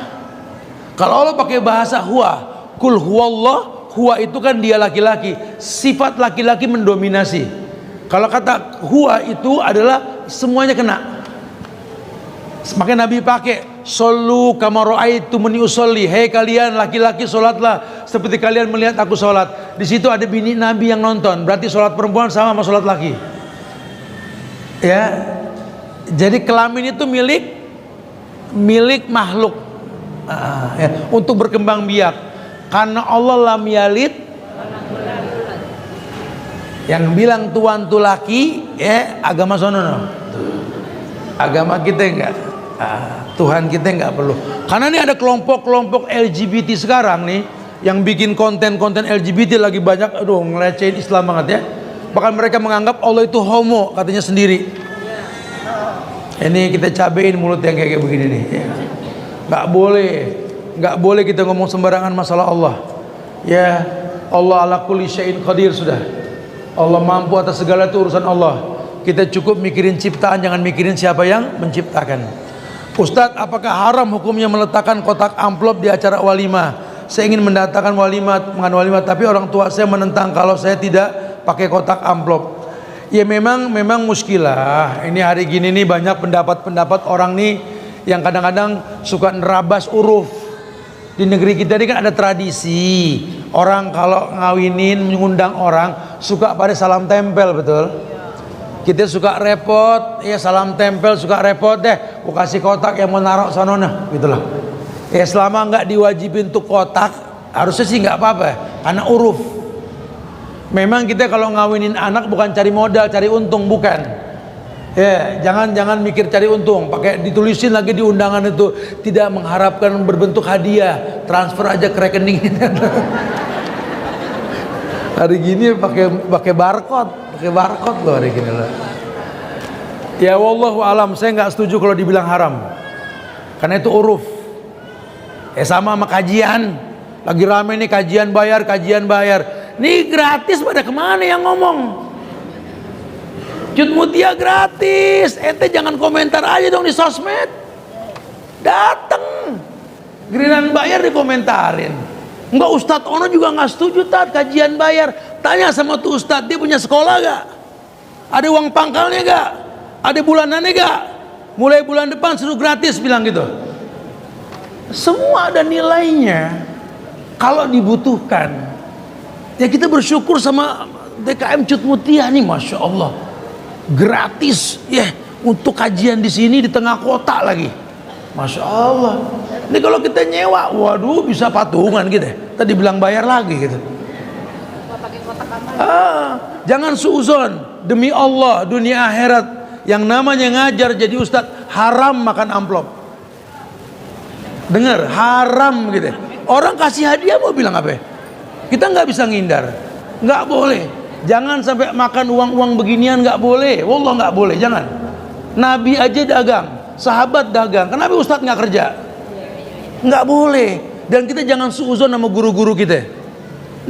Kalau Allah pakai bahasa huwa, kul huwallah, huwa itu kan dia laki-laki, sifat laki-laki mendominasi. Kalau kata huwa itu adalah semuanya kena. Makanya Nabi pakai sallu kama ra'aitumuni usolli, hei kalian laki-laki sholatlah seperti kalian melihat aku sholat. Di situ ada bini Nabi yang nonton, berarti sholat perempuan sama sholat laki. Ya, jadi kelamin itu milik makhluk. Ya, untuk berkembang biak, karena Allah lam yalid. Yang bilang tuan tu laki, ya agama sono, agama kita enggak, Tuhan kita enggak perlu. Karena ini ada kelompok-kelompok LGBT sekarang nih yang bikin konten-konten LGBT lagi banyak, aduh ngelecehin Islam banget ya. Bahkan mereka menganggap Allah itu homo katanya sendiri. Ini kita cabein mulut yang kayak begini nih ya. Nggak boleh kita ngomong sembarangan masalah Allah. Ya, Allah ala kulli syai'in qadir sudah. Allah mampu atas segala, itu urusan Allah. Kita cukup mikirin ciptaan, jangan mikirin siapa yang menciptakan. Ustadz, apakah haram hukumnya meletakkan kotak amplop di acara walimah? Saya ingin mendatangkan walimah, tapi orang tua saya menentang kalau saya tidak pakai kotak amplop. Ya memang muskilah. Ini hari gini nih banyak pendapat orang nih yang kadang-kadang suka nerabas huruf. Di negeri kita ini kan ada tradisi, orang kalau ngawinin mengundang orang suka pada salam tempel, betul? Kita suka repot, ya salam tempel suka repot deh. Aku kasih kotak yang mau naruh sonona, gitu loh. Ya selama nggak diwajibin untuk kotak, harusnya sih nggak apa-apa, karena huruf. Memang kita kalau ngawinin anak bukan cari modal, cari untung, bukan. Ya, jangan mikir cari untung, pakai ditulisin lagi di undangan itu tidak mengharapkan berbentuk hadiah, transfer aja ke rekening. Hari gini pakai barcode loh hari gini loh. Ya wallahu alam, saya nggak setuju kalau dibilang haram, karena itu huruf. Sama kajian, lagi rame nih kajian bayar. Nih gratis, pada kemana yang ngomong? Cut Mutia gratis, ente jangan komentar aja dong di sosmed. Dateng, giliran bayar dikomentarin. Enggak, Ustadz Ono juga nggak setuju kajian bayar. Tanya sama tuh Ustadz, dia punya sekolah gak? Ada uang pangkalnya gak? Ada bulanannya gak? Mulai bulan depan suruh gratis, bilang gitu. Semua ada nilainya. Kalau dibutuhkan, ya kita bersyukur sama DKM Cut Mutia nih, masya Allah. Gratis ya, untuk kajian di sini di tengah kota lagi, masya Allah. Ini kalau kita nyewa, waduh bisa patungan gitu. Tadi bilang bayar lagi gitu. Jangan suuzon, demi Allah dunia akhirat yang namanya ngajar jadi ustadz haram makan amplop. Dengar, haram gitu. Orang kasih hadiah mau bilang apa? Kita nggak bisa ngindar, nggak boleh. Jangan sampai makan uang beginian, nggak boleh. Wallah nggak boleh, jangan. Nabi aja dagang, sahabat dagang, kenapa ustadz nggak kerja? Nggak boleh. Dan kita jangan suuzon sama guru-guru kita.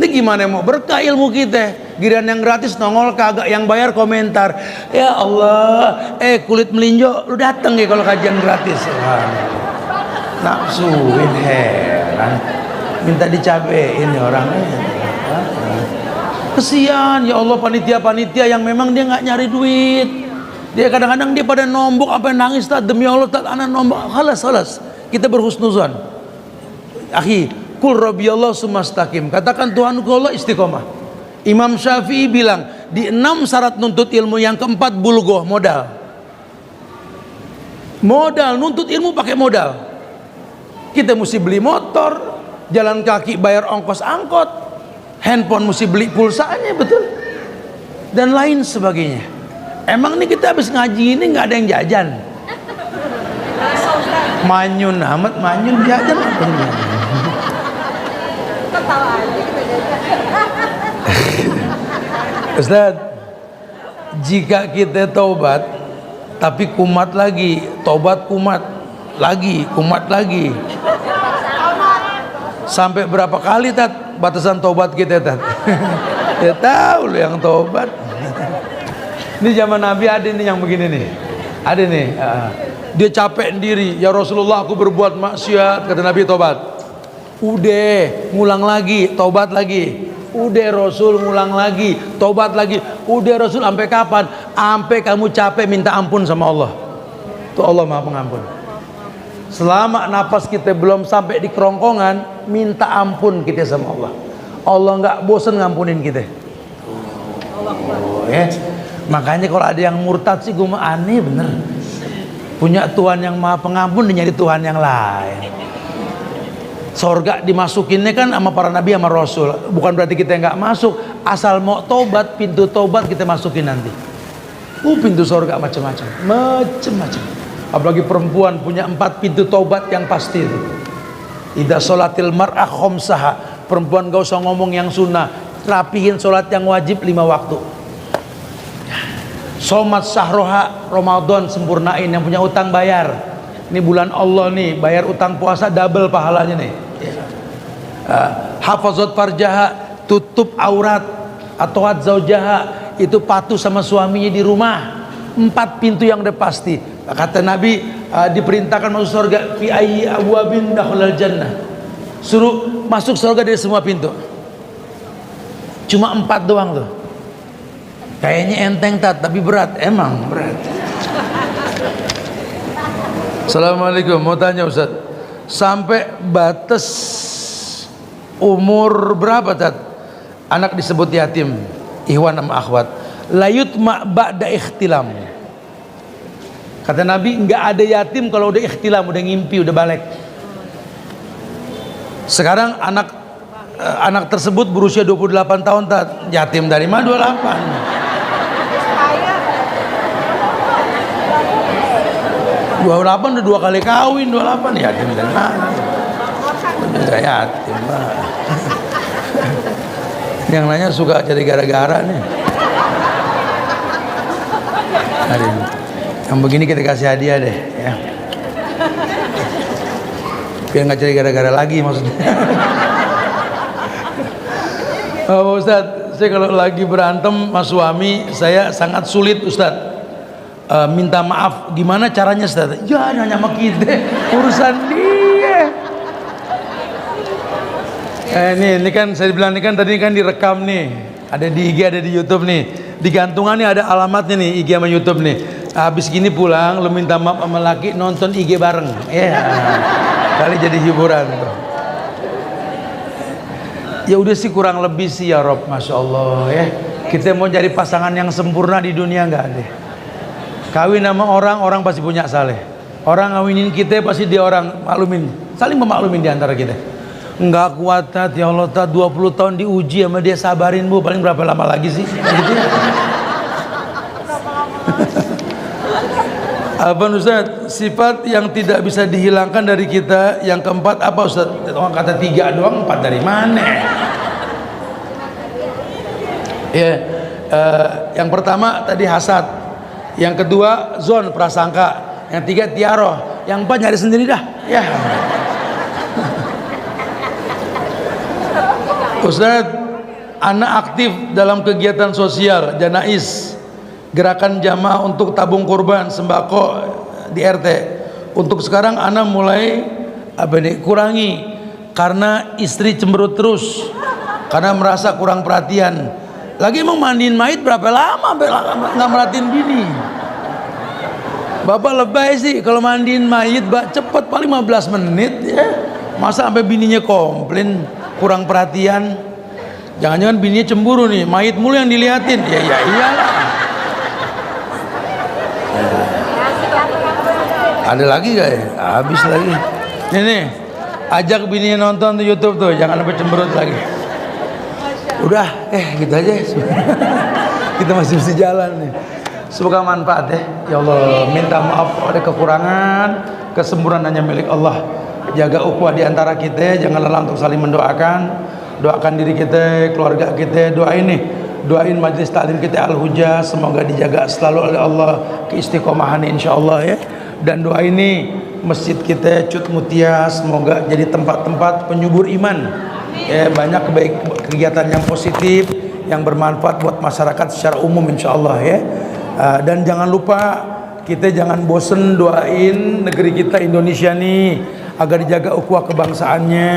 Ini gimana mau berkah ilmu kita? Giliran yang gratis nongol kagak, yang bayar komentar. Ya Allah, kulit melinjo, lu dateng ya kalau kajian gratis. Nafsuin, heran, minta dicabein ya orangnya. Kesian ya Allah, panitia-panitia yang memang dia nggak nyari duit. Dia kadang-kadang dia pada nombok apa nangis, demi Allah anak nombok. Halas, kita berhusnuzon. Akhi, kul rabbiyallahu sumastaqim. Katakan Tuhanku Allah istiqomah. Imam Syafi'i bilang di 6 syarat nuntut ilmu, yang keempat bulgoh, modal. Nuntut ilmu pakai modal. Kita mesti beli motor, jalan kaki bayar ongkos angkot, handphone mesti beli pulsanya, betul, dan lain sebagainya. Emang nih kita habis ngaji ini nggak ada yang jajan? Manyun amat, manyun jajan apa ini? Ustaz, jika kita taubat tapi kumat lagi, taubat kumat lagi, kumat lagi, sampai berapa kali tat batasan taubat kita tat? Ya tahu lo yang taubat. Ini zaman Nabi ada nih yang begini nih, ada nih. Dia capek sendiri, ya Rasulullah aku berbuat maksiat, kata Nabi taubat. Udah, ngulang lagi, taubat lagi. Udah Rasul, ngulang lagi, taubat lagi. Udah Rasul, sampai kapan? Sampai kamu capek minta ampun sama Allah. Tuh Allah Maha Pengampun. Selama napas kita belum sampai di kerongkongan, minta ampun kita sama Allah. Allah nggak bosan ngampunin kita. Oh, ya. Makanya kalau ada yang murtad sih gue mah aneh bener. Punya Tuhan yang Maha Pengampun dan nyari Tuhan yang lain. Sorga dimasukinnya kan sama para nabi sama rasul. Bukan berarti kita nggak masuk. Asal mau tobat, pintu tobat kita masukin nanti. Pintu sorga macam-macam, macam-macam. Apalagi perempuan punya 4 pintu tobat yang pasti itu. Idza sholatil mar'ah khomsaha. Perempuan gak usah ngomong yang sunnah, rapihin sholat yang wajib 5 waktu. Somat sahroha, Ramadan sempurnain. Yang punya utang bayar. Ini bulan Allah nih, bayar utang puasa double pahalanya nih. Hafazat farjaha, tutup aurat. Atoat zaujaha, itu patuh sama suaminya di rumah. 4 pintu yang udah pasti. Kata Nabi, diperintahkan masuk surga fi ayyi abwabin dakhalal jannah. Suruh masuk surga dari semua pintu. Cuma 4 doang tuh. Kayaknya enteng tat, tapi berat. Emang berat. Assalamualaikum, mau tanya Ustaz, sampai batas umur berapa tat anak disebut yatim, ikhwan sama akhwat? Layut ba'da ikhtilam. Kata Nabi, nggak ada yatim kalau udah ikhtilam, udah ngimpi, udah balik. Sekarang anak tersebut berusia 28 tahun tat, yatim dari mana 28? 28 udah 2 kali kawin, 28 yatim dari mana? Udah yatim lah. Yang nanya suka jadi gara-gara nih. Aduh. Yang begini kita kasih hadiah deh ya. Biar nggak jadi gara-gara lagi maksudnya. Oh, Ustadz, saya kalau lagi berantem sama suami saya sangat sulit Ustadz. Minta maaf, gimana caranya Ustaz? Ya nanya sama kita, urusan dia. Ini kan saya bilang ini kan tadi kan direkam nih, ada di IG, ada di YouTube nih, di gantungan nih ada alamatnya nih IG sama YouTube nih. Habis gini pulang, lu minta maaf sama laki, nonton IG bareng, ya. Kali jadi hiburan tuh. Ya udah sih kurang lebih sih ya Rob, masya Allah ya. Kita mau cari pasangan yang sempurna di dunia nggak ada. Kawin sama orang pasti punya saleh. Orang ngawinin kita pasti dia orang maklumin, saling memaklumin di antara kita. Enggak kuat tat, ya Allah tat, 20 tahun diuji sama dia, sabarin bu, paling berapa lama lagi sih? Gitu ya. Apa Ustaz, sifat yang tidak bisa dihilangkan dari kita yang keempat apa Ustaz? Orang kata 3 doang, 4 dari mana? Ya, yang pertama tadi hasad. Yang kedua zon, prasangka. Yang 3 tiaroh. Yang 4 nyari sendiri dah ya. Ustaz, anak aktif dalam kegiatan sosial Janais, gerakan jamaah untuk tabung kurban sembako di RT. Untuk sekarang anak mulai kurangi karena istri cemberut terus, karena merasa kurang perhatian. Lagi emang mandiin mayit berapa lama nggak merhatiin bini? Bapak lebay sih kalau mandiin mayit cepet paling 15 menit ya. Masa sampai bininya komplain kurang perhatian? Jangan-jangan bininya cemburu nih, mayit mulu yang diliatin. Ya iyalah. Ada lagi gak ya? Habis lagi. Nih, ajak bininya nonton di YouTube tuh, jangan sampai cemberut lagi. Udah, gitu aja. Kita masih jalan nih. Semoga manfaat ya Allah. Minta maaf ada kekurangan, kesempurnaan hanya milik Allah. Jaga ukhuwah di antara kita, jangan lelah untuk saling mendoakan. Doakan diri kita, keluarga kita, doain majlis taklim kita Al-Hujah, semoga dijaga selalu oleh Allah keistiqomahan insyaallah ya. Dan doa ini masjid kita Cut Mutia semoga jadi tempat-tempat penyubur iman. Ya, banyak kegiatan yang positif yang bermanfaat buat masyarakat secara umum insyaallah ya. Dan jangan lupa kita jangan bosen doain negeri kita Indonesia nih agar dijaga ukhuwah kebangsaannya,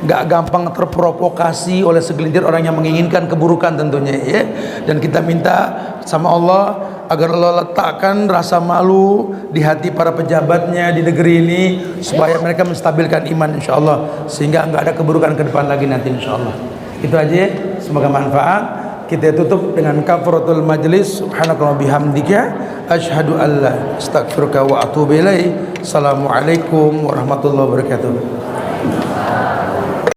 gak gampang terprovokasi oleh segelintir orang yang menginginkan keburukan tentunya ya. Dan kita minta sama Allah agar Allah letakkan rasa malu di hati para pejabatnya di negeri ini supaya mereka menstabilkan iman insyaallah sehingga enggak ada keburukan ke depan lagi nanti insyaallah. Itu aja ya. Semoga manfaat. Kita tutup dengan kafaratul majlis. Subhanakallah bihamdika asyhadu an la astaghfiruka wa atubu ilaik. Assalamualaikum warahmatullahi wabarakatuh.